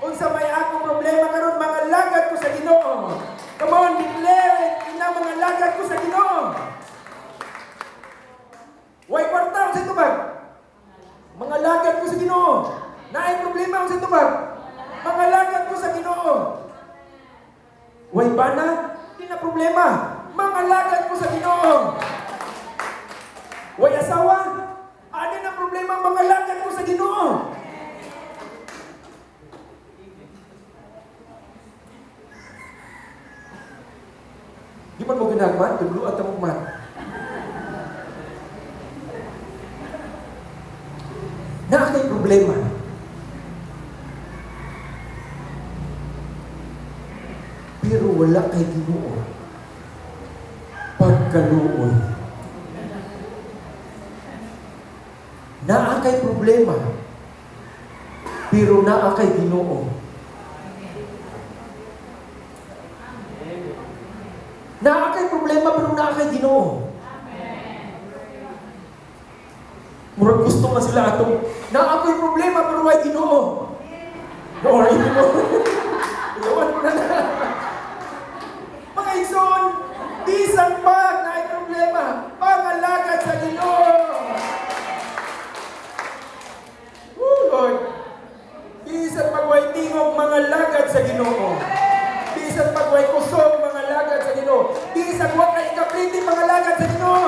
Unsa may akong problema karon, mga lagad ko sa Ginoo. Come on, declare it, ina mga lagad ko sa Ginoo. Way kwarta sa tubag. Mga lagad ko sa Ginoo. Naay problema sa tubag. Mga lagad ko sa Ginoo. Way bana, di na problema. Mga lagad ko sa Ginoo. Way asawa, ano na problema, mga lagad ko sa Ginoo. Di man mo ginagman, tuluan at tamugman. Na kay problema. Pero wala kay Ginoo. Pagkaluoy. Naa kay problema. Pero naa kay Ginoo. Naa kay problema pero naa kay Ginoo. Murag gusto nga sila atong naa kay problema pero way Ginoo. No, ay Ginoo. Iwan mo na. Mga igsoon, bisan pa na ay problema, pangalagad sa Ginoo. Lord, bisan pagway tingog mga lagad sa Ginoo. Bisan pagway kusog mga lagad sa Ginoo. Bisan wa kay kapriti mga lagad sa Ginoo.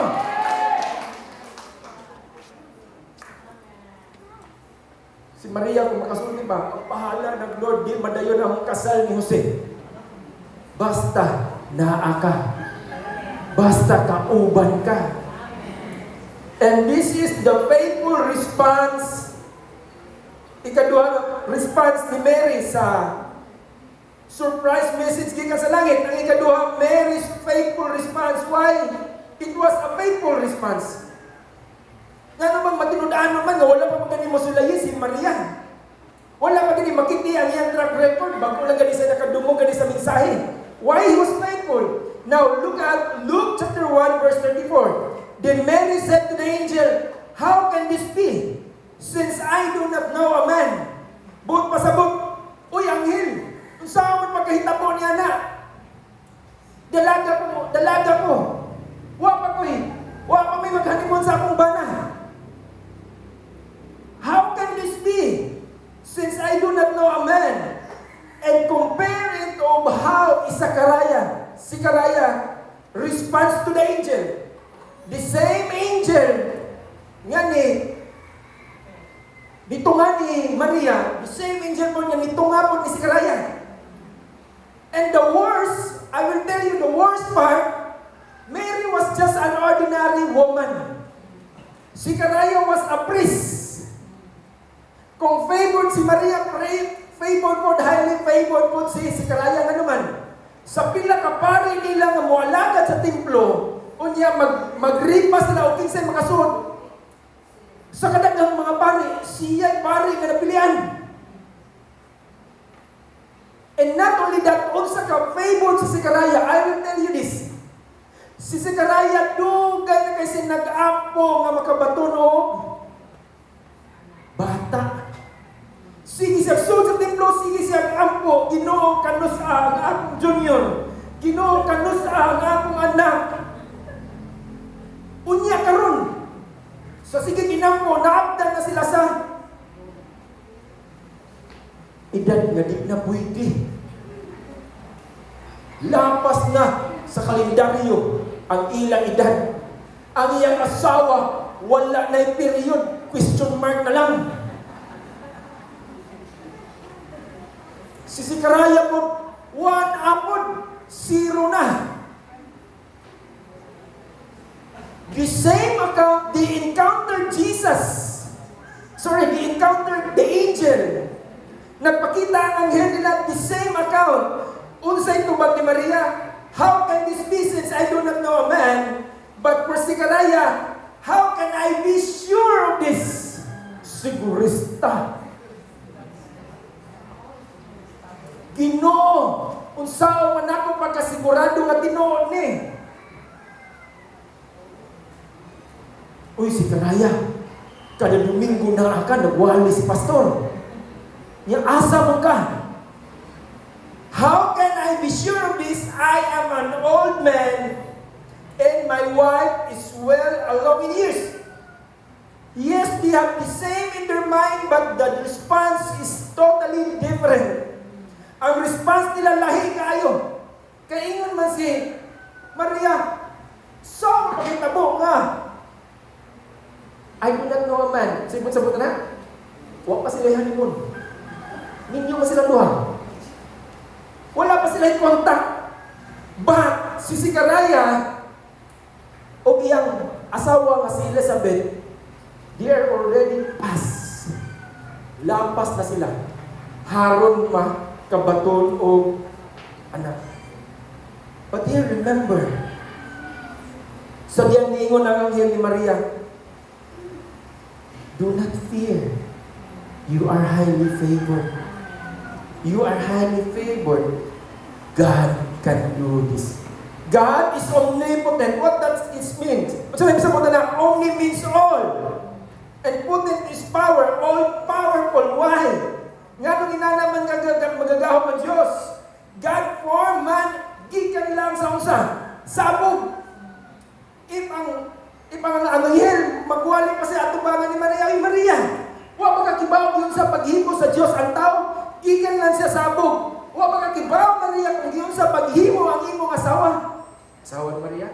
Si Maria kung makasulti ba, ang pahala ng Lord, di madayon ang kasal ni Jose. Basta naa ka. Basta kauban ka. And this is the faithful response, ikaduha response ni Mary sa surprise message gikan sa langit. Ang ikaduha, Mary's faithful response. Why? It was a faithful response. Nga naman matinudaan naman nga wala pa magani mo sulayi si Maria. Wala pa gani makiti ang iyang track record bago lang gani sa nakadumog gani sa mensahe. Why he was faithful? Now look at Luke chapter 1 verse 34. Then Mary said to the angel, "How can this be? Since I do not know a man." Buot pasabot, "Uy, anghel, unsa man magkahitabo niya na? Dalaga ko. Wa pa may maghanimon sa akong bana. How can this be? Since I do not know a man." And compare it of how Zechariah responds to the angel. The same angel nga nitunga ni Maria, the same angel mo nga nitunga po ni Zechariah. And the worst, I will tell you the worst part, Mary was just an ordinary woman. Zechariah was a priest. Kung favored si Maria, favored po, highly favored po si Zechariah nga naman. Sa pila ka pari nila nga moalagad sa templo, unya magripas na o kinsay makasud. Sa kadagang mga pari, siya'y pari nga napilian. And not only that, unsa ka favored si Zechariah, I will tell you this. Si Zechariah dugay na kasi nag-apo nga makabaton og bata. Sige siya sa templo, sige siya ampo, Ginoo kanus ang akong junior, Ginoo kanus ang akong anak. Unya karon. So sige ginampo, naabdan na sila sa edad nga di na pwede. Lapas na sa kalendaryo ang ilang edad. Ang iyang asawa, wala na yung period, question mark na lang. Si Zechariah po, 1 upon 0 na. The same account, they encountered Jesus. They encountered the angel. Nagpakita ang anghel nila, the same account. Unsay tubag ni Maria, "How can this be since I do not know a man?" But for Zechariah, "How can I be sure of this?" Sigurista. Ginoo, unsaon man ako pagkasigurado nga tinuod ni. Uy, Zechariah, kada Domingo na ka nagwali si pastor. Yang asa mo ka? "How can I be sure of this? I am an old man and my wife is well along in years." Yes, they have the same in their mind, but the response is totally different. Ang response nila lahi kaayo. Kaingon man si Maria, "So, pakitabo nga. I do not know a man." Sabot na, wa pa sila honeymoon. Ninyo pa sila duha. Wala pa sila contact. But si Zechariah o iyang asawa nga si Elizabeth, they are already past. Lampas na sila. Haron ma kabaton o anak. But here remember, sa diyang niingon ang anghel ni Maria, "Do not fear. You are highly favored. You are highly favored. God can do this." God is omnipotent. What does it mean? Sabi sa mga na, omni means all. And potent is power, all powerful. Why? Nga nung inanaman magagahom ang Diyos. God formed man, gikan lang sa unsa. Sabog. If ang anghel, magwali pa siya atubangan ni Maria. Ay Maria, wa magkakibaw yun sa paghimo sa Diyos ang tao. Gikan lang siya sabog. Wa magkakibaw Maria kung yun sa paghimo ang imong asawa. Asawa ni Maria?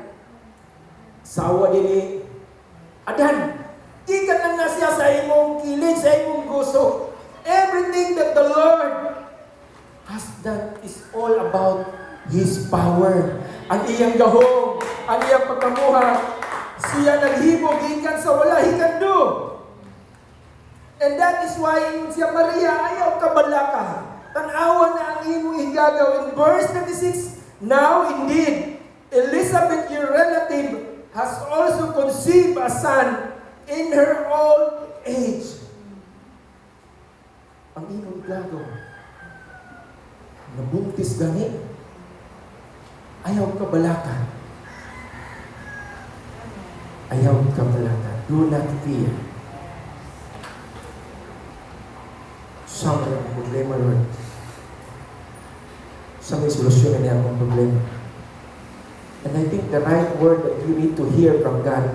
Asawa din ni Adan. Gikan lang na siya sa imong kilid, sa imong gusto. Everything that the Lord has done is all about His power. Ang iyang gahom, ang iyang pagkamuha, siya naghimo gikan sa wala, He can do. And that is why siya Maria, ayaw kabalaka. Tanawa na ang imong igagaw. In verse 36, now indeed, Elizabeth, your relative, has also conceived a son in her old age. Ang imong igagaw, nabuntis gani, ayaw kabalaka. Ayaw kabalaka. Do not fear. Sa may problema, Lord. Sa may solusyon na akong problema. And I think the right word that you need to hear from God,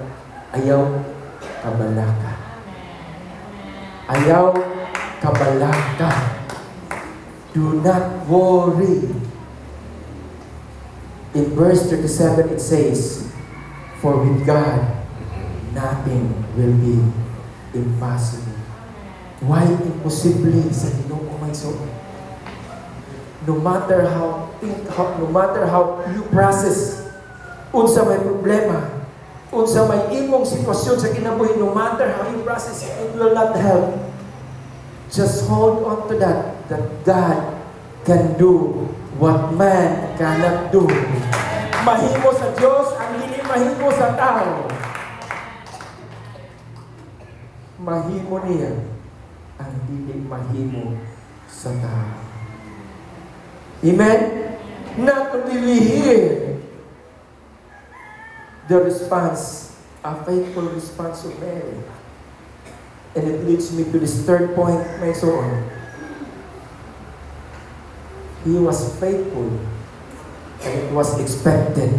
ayaw kabalaka. Ayaw kabalaka. Do not worry. In verse 37 it says, for with God, nothing will be impossible. Why imposible sa Ginoo may so? No matter how you process unsa may problema, unsa may imong sitwasyon sa kinabuhi, no matter how you process it will not help. Just hold on to that God can do what man cannot do. Mahimo sa Diyos ang dili mahimo sa tao. Mahimo niya ang dili mahimo sa tao. Amen? Not only we hear the response, a faithful response of Mary. And it leads me to this third point, my son. He was faithful, and it was expected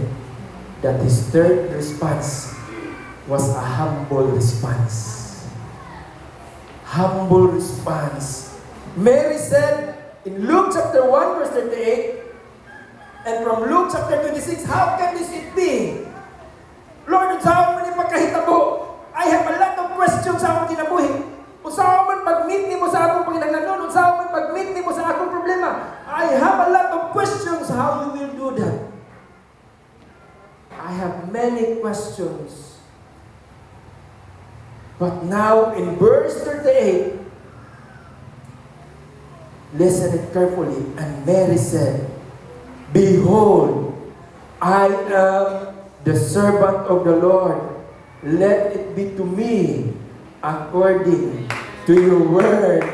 that his third response was a humble response. Humble response. Mary said in Luke chapter 1 verse 38, and from Luke chapter 26, how can this it be? Lord, unsaon man ipagkahitabo? I have a lot of questions sa akong kinabuhi. Unsaon man pag-meet nimo sa akong panginahanglan, unsaon man pag-meet nimo sa akong problema. I have a lot of questions how you will do that. I have many questions. But now in verse 38, listen it carefully. And Mary said, behold, I am the servant of the Lord. Let it be to me according to your word.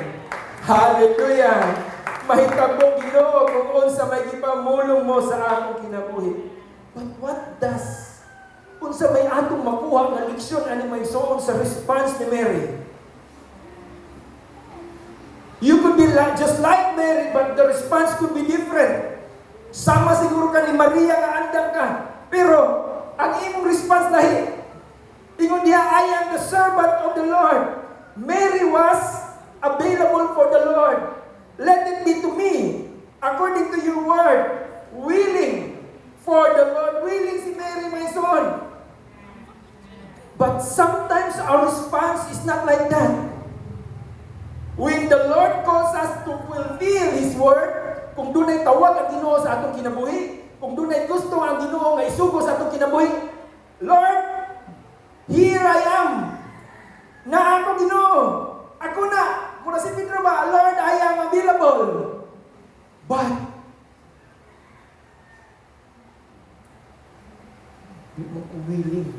Hallelujah! Mahitabo Ginoo kung unsa may gipamulong mo sa akong kinabuhi. But what does unsa may atong makuha nga leksyon ani may suon sa response ni Mary? You could be just like Mary, but the response could be different. Sama siguro ka ni Maria nga andam ka, pero ang imong response lahi. Ingon diha, I am the servant of the Lord. Mary was available for the Lord. Let it be to me according to your word. Willing for the Lord. Willing si Mary, my son. But sometimes our response is not like that. When the Lord calls us to fulfill His word, kung dunay tawag ang Ginoo sa atong kinabuhi, kung dunay gusto ang Ginoo nga isugo sa atong kinabuhi, Lord, here I am. Na ako Ginoo. Ako na. Mura si Pedro ba, Lord, I am available. But, di mo ko willing.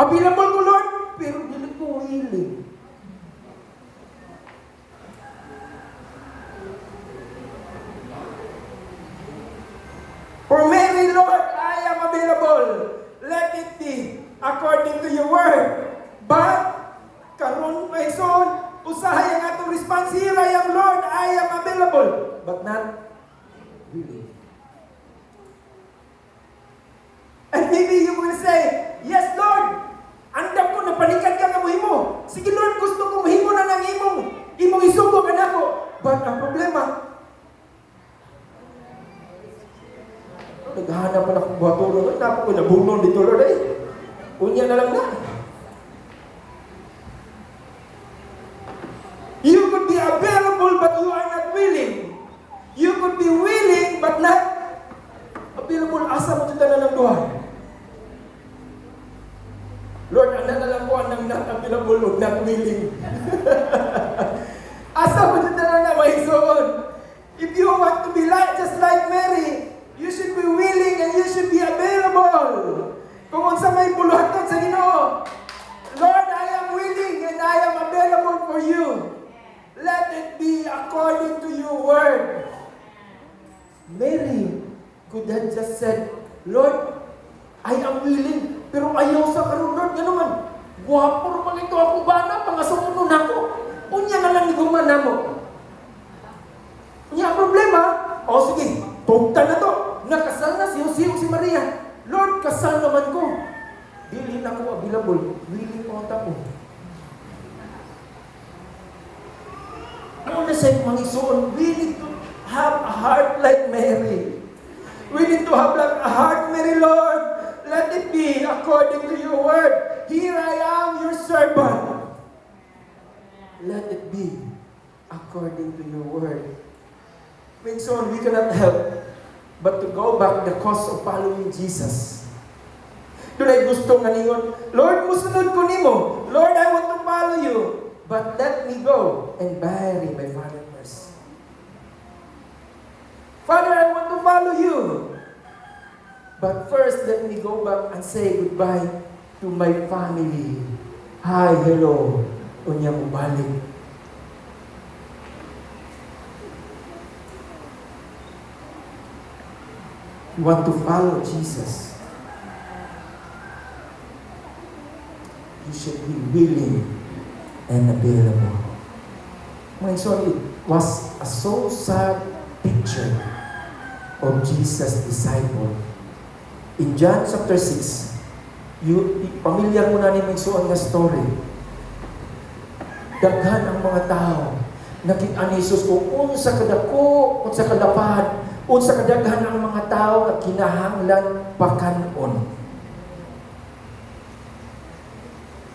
Available ko, Lord, pero di ko willing. For Mary, Lord, I am available. Let it be according to your word. But, karon my son, usahay ang atong response. Here I am, Lord, I am available. But not really. And maybe you will say, yes, Lord, andam ko, napanikan ka nga mo. Sige, Lord, gusto ko mahimo na ng imong isugo ka na ko. But ang problema, naghahanap pa na akong buhaturo. Napa ko nabunon dito, Lord, eh. Unya na lang na. ang not available o not willing. Asa mo dito na mahisoon? If you want to be just like Mary, you should be willing and you should be available. Kung unsa may buluhaton sa Ginoo, Lord, I am willing and I am available for you. Let it be according to your word. Mary could have just said, Lord, I am willing, pero ayaw sa karon, Lord, nga naman. Guwapo naman ito ako bana, pangasunod ako. Unya na lang iguman na mo. Unya ang problema, o sige, tugta na to. Nakasal na siyo si Maria. Lord, kasal naman ko. Dili na ko available. Willing ko ang tapo. Muna sa mangisuon, we need to have a heart like Mary. We need to have like a heart, Mary, Lord. Let it be according to your word. Here I am, your servant. Let it be according to your word. When so we cannot help but to go back the cost of following Jesus. Doon ay gusto nga ningon, Lord, musunod ko nimo. Lord, I want to follow you. But let me go and bury my father first. Father, I want to follow you. But first, let me go back and say goodbye to my family. Hi, hello. Unya mo balik. You want to follow Jesus. You should be willing and available. My son, it was a so sad picture of Jesus' disciple. In John chapter 6, familiar mo na ni Migsoon nga story. Daghan ang mga tao. Nakita ni Jesus kung unsa kadako, unsa kadapad, unsa kadaghan ang mga tao nga kinahanglan pakanon.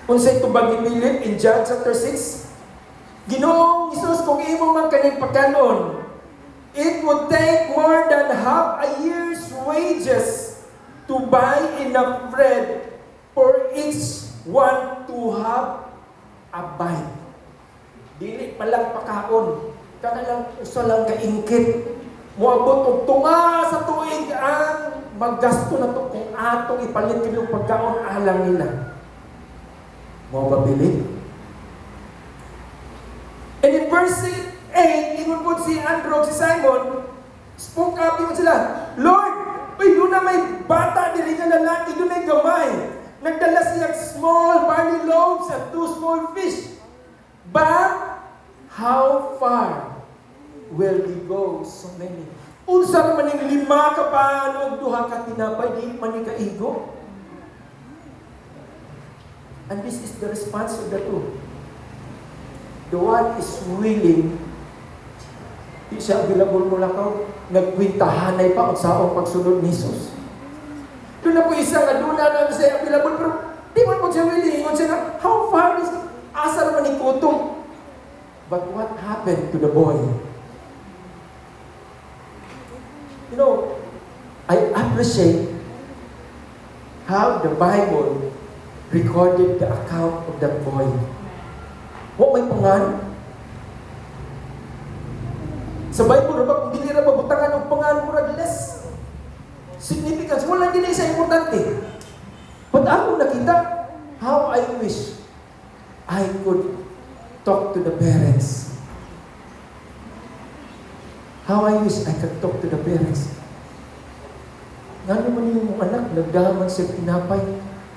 Unsay tubag ni Philip in John chapter 6? Ginoong Jesus, kung imo man kaning pakanon, it would take more than half a year's wages to buy enough bread for each one to have a bite. Dili pa lang pakaon, kana lang usa lang kaingkit. Moabot og tunga sa tuig ang maggasto na to kung atong ipalit kini og pagkaon alang nila. Mo ba bili? And in verse 8, ingon po si Andrew, si Simon, spoke up yun sila, Lord, doon na may bata, dili nga lalaki, doon ay gamay. Nagdala siya small barley loaves and 2 small fish. But, how far will we go so many? Unsa man ning 5 ka paano og 2 ka tinapay, di man ni kaigo? And this is the response of the two. The one is willing, di siya available mo lakaw, nagkwintahanay pa ang saong pagsunod ni Jesus. Doon na po isa nga doon na siya available, pero di man po siya willing. Ingon siya na, how far is asa naman ni kutong? But what happened to the boy? You know, I appreciate how the Bible recorded the account of that boy. Wa may pangan. Sa Bible ra ba kung dili ra mabutangan og pangan murag less significance, wala din sa importante. But ako nakita how I wish I could talk to the parents. How I wish I could talk to the parents. Nga naman yung anak, nagdaman siya tinapay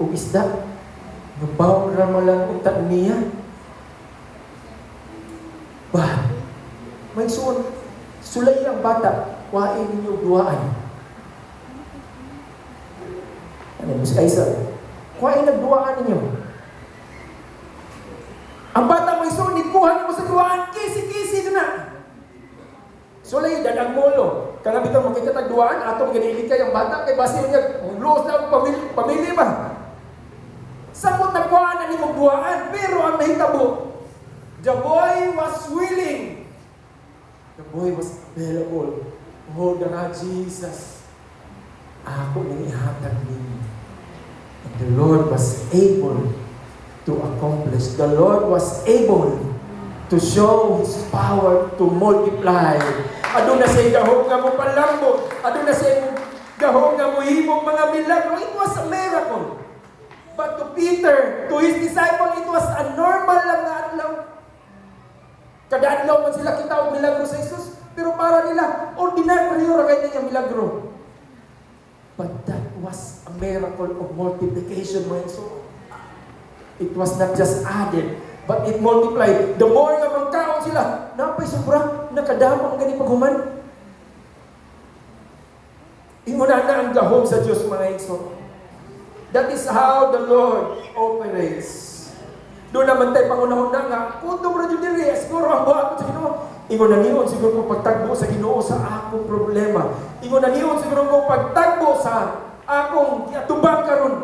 o isda. Nabaw ra lang unta niya. Bah, may sulay ang bata, wain ninyo duwaan. Ano mo si Kaisa? Wain nagduwaan ninyo. Ang bata may ikuha mo sa duwaan, kisi-kisi na. Sulay, dadang molo. Kanabitan mo kita tagduwaan, atong ganilikay ang bata, kay basi niya, luos na ang pamilya ba? Samot na kuhaan na ni magduwaan, pero ang nahitabo, the boy was willing. The boy was available. Hold na Jesus. Ako nang ihatag ninyo. And the Lord was able to to accomplish. The Lord was able to show His power to multiply. Aduna sa gahong nga mo palambot, aduna sa gahong nga mo himong mga milagro. It was a miracle. But to Peter, to his disciple, it was a normal lang na adlaw. Kada adlaw man sila kita og milagro sa Jesus, pero para nila ordinaryo ra kay nga milagro. But that was a miracle of multiplication, my soul. It was not just added, but it multiplied. The more nga magkaon sila, napay sobra, nakadamang gani paghuman. Inguna na ang gahom sa Diyos, mga igsoon. That is how the Lord operates. Doon naman tayo pangunahon na nga, kung ito mo rin diri, siguro ang buhat sa Ginoo. Ingon na niyon siguro kung pagtagbo sa Ginoo sa akong problema. Ingon na niyon siguro kung pagtagbo sa akong kiatubang karon.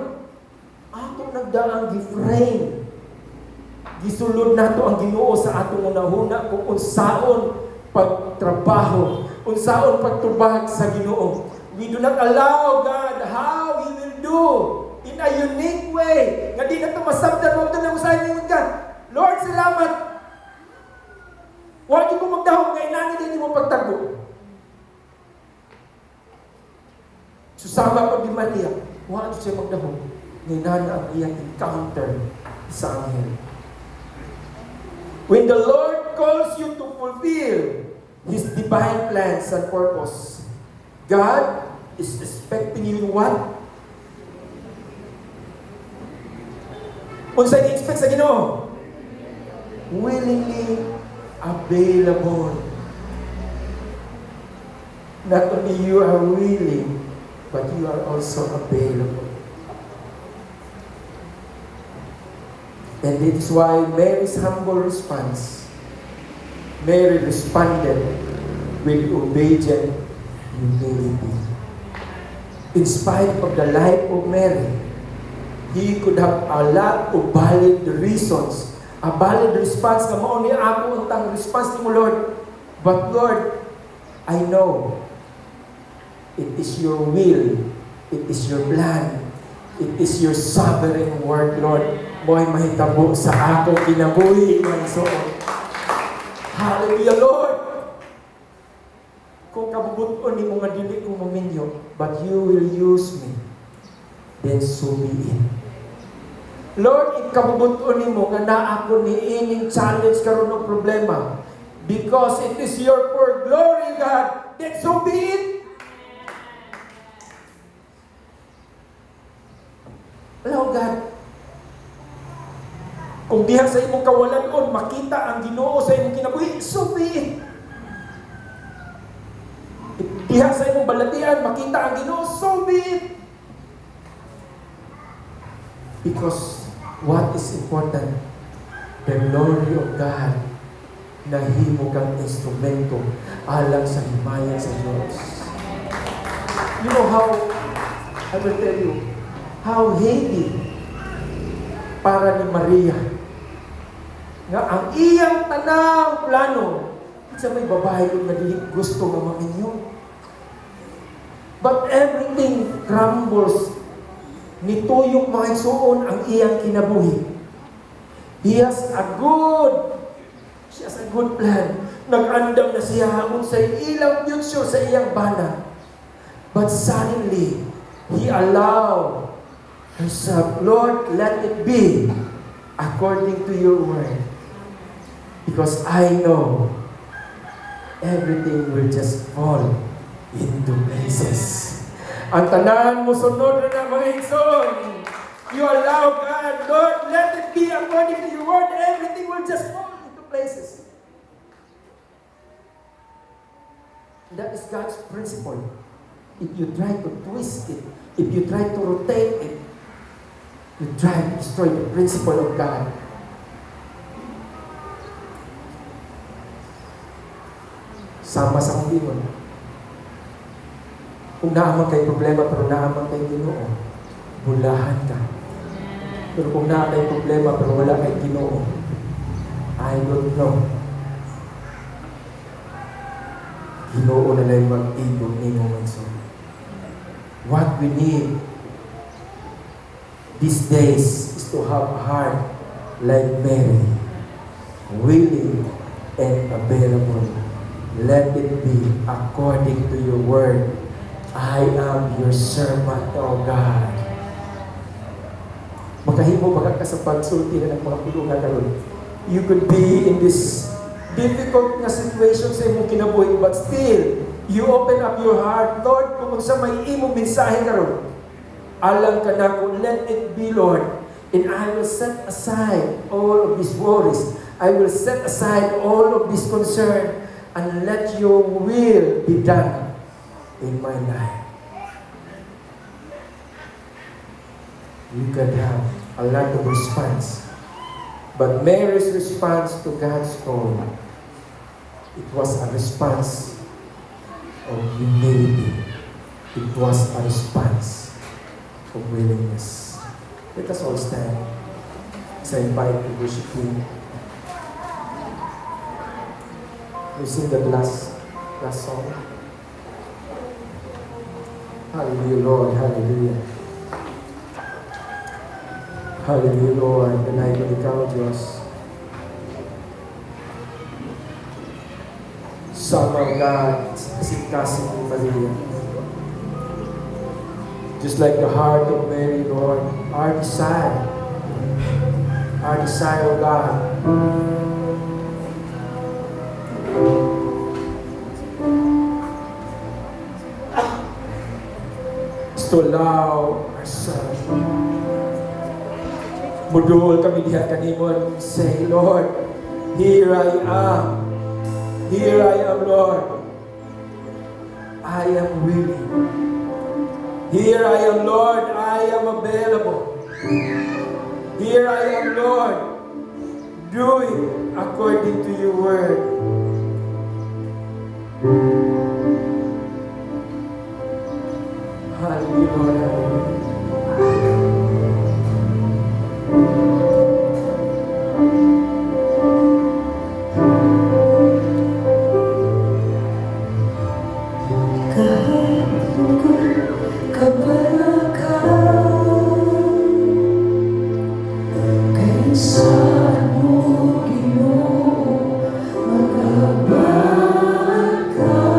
Atong nagdaang gi-frame. Gisulod nato ang Ginoo sa atong unahuna kung unsaon pagtrabaho, unsaon pagtubag sa Ginoo. We do not allow God how He will do in a unique way. Nga di na ito masabdan mo ito na usahin mo ka. Lord, salamat. Huwag ko magdahong nga inani din mo pagtagbo. Susama pa di Maria. Huwag siya magdahong nga inani ang iyang encounter sa anghel. When the Lord calls you to fulfill His divine plans and purpose, God is expecting you what? Kung saan i-expect sa Ginoo? Willingly available. Not only you are willing, but you are also available. And it is why Mary's humble response, Mary responded with obedient humility. In spite of the life of Mary, he could have a lot of valid reasons, a valid response nga mao ni ako ang response ni mo, Lord. But Lord, I know it is your will, it is your plan, it is your sovereign word, Lord. Mo'y mahitabo sa akong kinabuhi, mansoon. Hallelujah, Lord. Kung kabubuton ni mo nga dili ko maminyo, but you will use me, then so be it. Lord, ikabubuton ni mo nga naa ako ni ining challenge karon ng problema, because it is your for glory, God, then so be it. Hello, God. Kung diha sa imong kawalan-on, makita ang Ginoo sa imong kinabuhi, so be it. Diha sa imong balatian, makita ang Ginoo, so be it. Because what is important? The glory of God na himo kang instrumento alang sa himaya sa Diyos. You know how, I will tell you, how heavy para ni Maria nga ang iyang tanang plano sa may babae ko na dili gusto nga maminyo. But everything crumbles. Nituyok mga isuon ang iyang kinabuhi. She has a good plan. Nag-andam na siya hamon sa ilang future sa iyang bana. But suddenly, he allowed herself, Lord, let it be according to your word. Because I know everything will just fall into places. Ang tanan mo sunod na mga igsoon. You allow God, Lord, let it be according to your word. Everything will just fall into places. That is God's principle. If you try to twist it, if you try to rotate it, you try to destroy the principle of God. Sama sa kong ingon. Kung naaman kay problema pero naaman kay Ginoo, bulahan ka. Pero kung naaman kay problema pero wala kay Ginoo, I don't know. Ginoo na lang mag-ibog ni mo man. What we need these days is to have a heart like Mary, willing and available. Let it be according to your word. I am your servant, O God. Makahimo baka ka sa pagsulti na ng mga pulungan karon. You could be in this difficult na situation sa imong kinabuhi, but still, you open up your heart, Lord, kung sa may imong mensahe karon. Alam ka na kung let it be, Lord, and I will set aside all of these worries. I will set aside all of this concern and let your will be done in my life. You could have a lot of response. But Mary's response to God's call, it was a response of humility. It was a response of willingness. Let us all stand as I invite the worship team. We sing the last song. Hallelujah, Lord. Hallelujah. Hallelujah, Lord. Danay ko ikaw, Diyos. Sama, God, kasing-kasing ni Maria. Just like the heart of Mary, Lord, our desire, O God, is to allow ourselves. Mudul kami diha kanimon, say, Lord, here I am. Here I am, Lord. I am willing. Here I am, Lord. I am available. Here I am, Lord. Do it according to your word. Hallelujah, Lord. Hallelujah. Magabag ka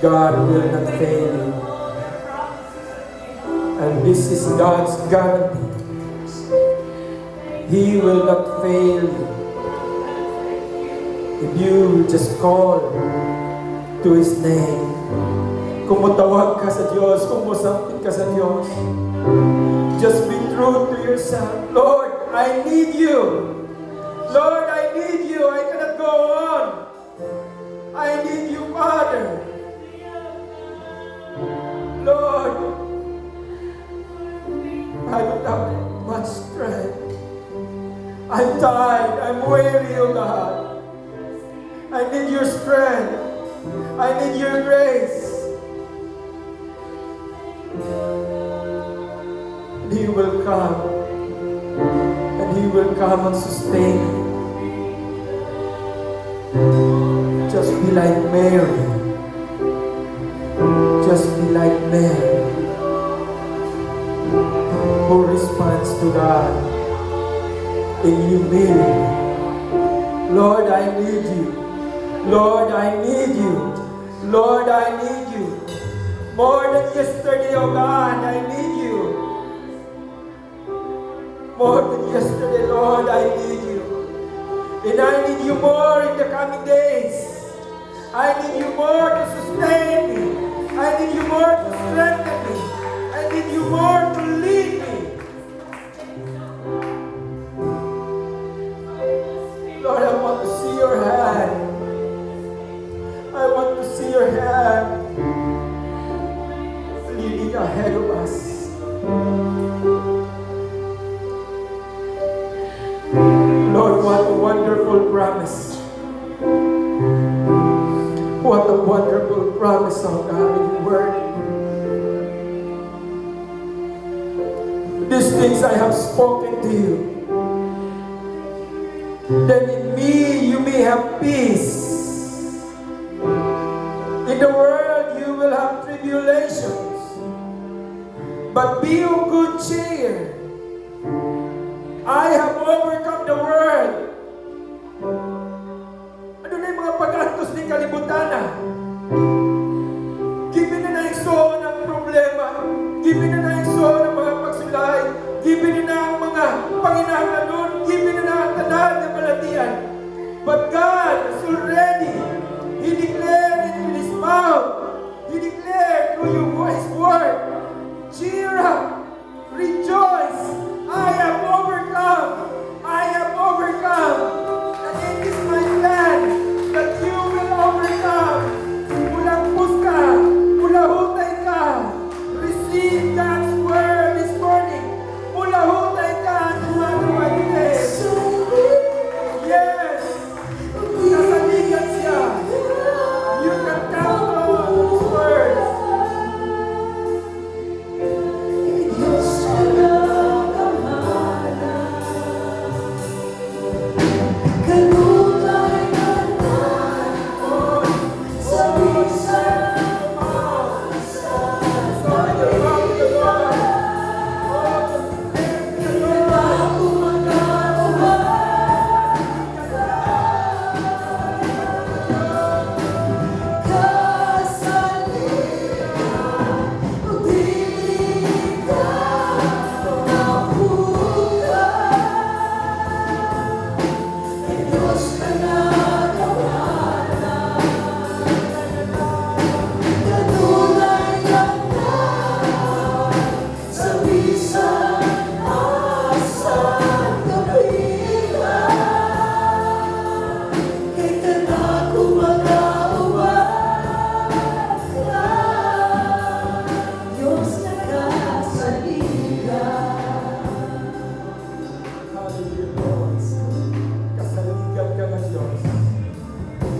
God will not fail you. And this is God's guarantee. He will not fail you. If you just call to His name, kung matawag ka sa Diyos, kung masapit ka sa Diyos, just be true to yourself. Lord, I need you. Lord, I need you. I cannot go on. I need you, Father. Lord, I don't have much strength. I'm tired. I'm weary, oh God. I need your strength. I need your grace. And He will come. And He will come and sustain you. Just be like Mary. Just be like Mary, who responds to God in humility. Lord, I need you. Lord, I need you. Lord, I need you. More than yesterday, oh God, I need you. More than yesterday, Lord, I need you. And I need you more in the coming days. I need you more to sustain me. I need you more to strengthen me. I need you more to lead me. Lord, I want to see your hand. I want to see your hand leading ahead of us. Lord, what a wonderful promise. What a wonderful promise, oh God, in your word. These things I have spoken to you, that in me you may have peace. In the world you will have tribulations, but be of good cheer. I have overcome the world. Ano na yung mga pag-antos ng kalibutan na? Given na na yung so ng problema. Given na na yung so ng mga pagsulay. Given na na ang mga panginahanon. Given na na ang tanan ng malatian. But God has already, He declared it with His mouth. He declared through His word. Cheer up. Rejoice. I have overcome. I have overcome. And it is my plan that you will overcome. Ulangpus ka. Ulahutay ka. Receive God's word this morning. Ulahutay ka. Tumatawag today. Yes. Kasaligan siya. You can count on His words.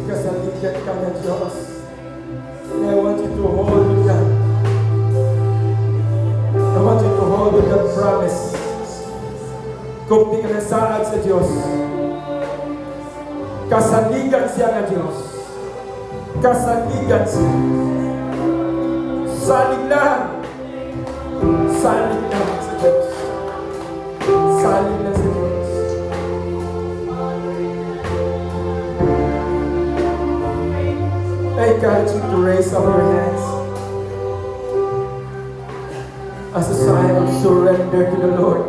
Kasaligan ka ng Diyos. And I want you to hold with that. I want you to hold with that promise. Kung di ka nasaad sa Diyos, kasaligan siya ng Diyos. Kasaligan siya. Salig lang. Salig lang sa Diyos. Salig lang sa Diyos. encourage you to raise up your hands as a sign of surrender to the Lord.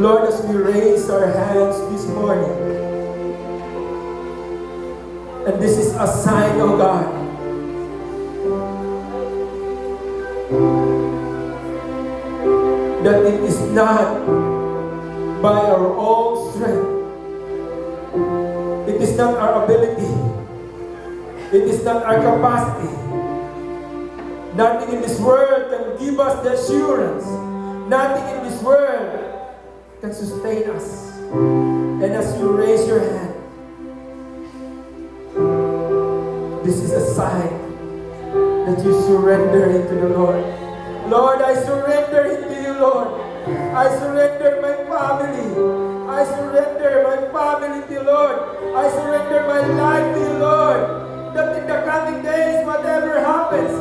Lord, as we raise our hands this morning, and this is a sign, oh God, that it is not by our own strength, it is not our ability, it is not our capacity. Nothing in this world can give us the assurance. Nothing in this world can sustain us. And as you raise your hand, this is a sign that you surrender into the Lord. Lord, I surrender into you, Lord. I surrender my family. I surrender my family to you, Lord. I surrender my life to you, Lord. That in the coming days, whatever happens,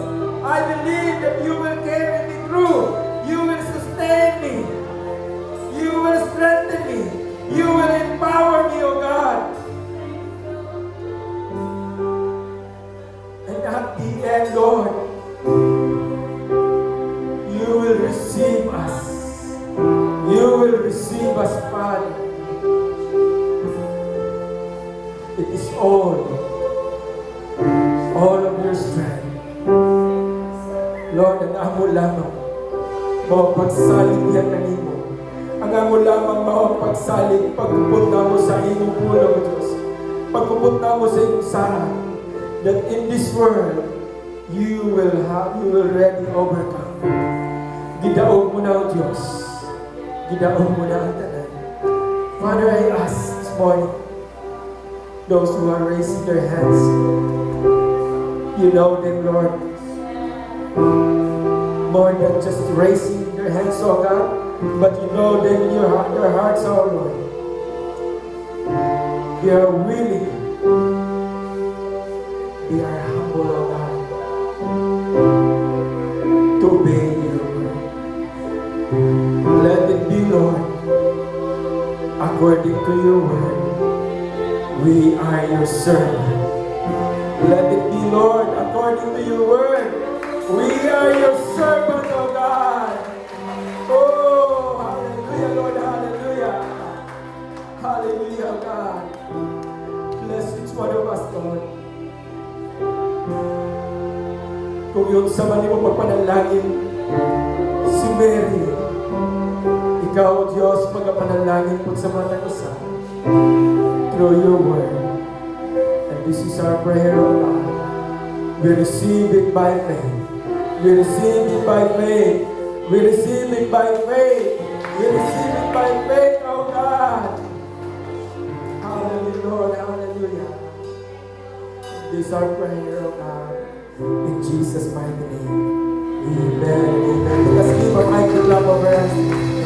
I believe that you will carry me through. You will sustain me. You will strengthen me. You will empower me, O God. And at the end, Lord, you will receive us. You will receive us, Father. It is all of your strength. Lord, ang amo lamang mapagsalig yan kanimo. Ang amo lamang mapagsalig pagkupot na mo sa imong pulo, Diyos. Pagkupot na mo sa imong sarang. That in this world, you will already overcome. Gidaog mo na ang Diyos. Gidaog mo na ang tanan. Father, I ask this morning, those who are raising their hands, you know them, Lord. More than just raising their hands, oh God, but you know them in their hearts, oh Lord. They are willing. They are humble, oh God, to obey your word. Let it be, Lord, according to your word. We are your servant. Let it be, Lord, according to your word. We are your servant, oh God. Oh, hallelujah, Lord, hallelujah. Hallelujah, God. Bless each one of us, Lord. Kung yung sa mali mo magpanalangin, si Mary, ikaw, Diyos, magpanalangin po sa mga isa through your word. And this is our prayer, oh God. We receive it by faith. We receive it by faith. We receive it by faith. We receive it by faith, oh God. Hallelujah, Lord. Hallelujah. This is our prayer, oh God. In Jesus' mighty name. Amen. Amen. Let's give a mighty clap of hands.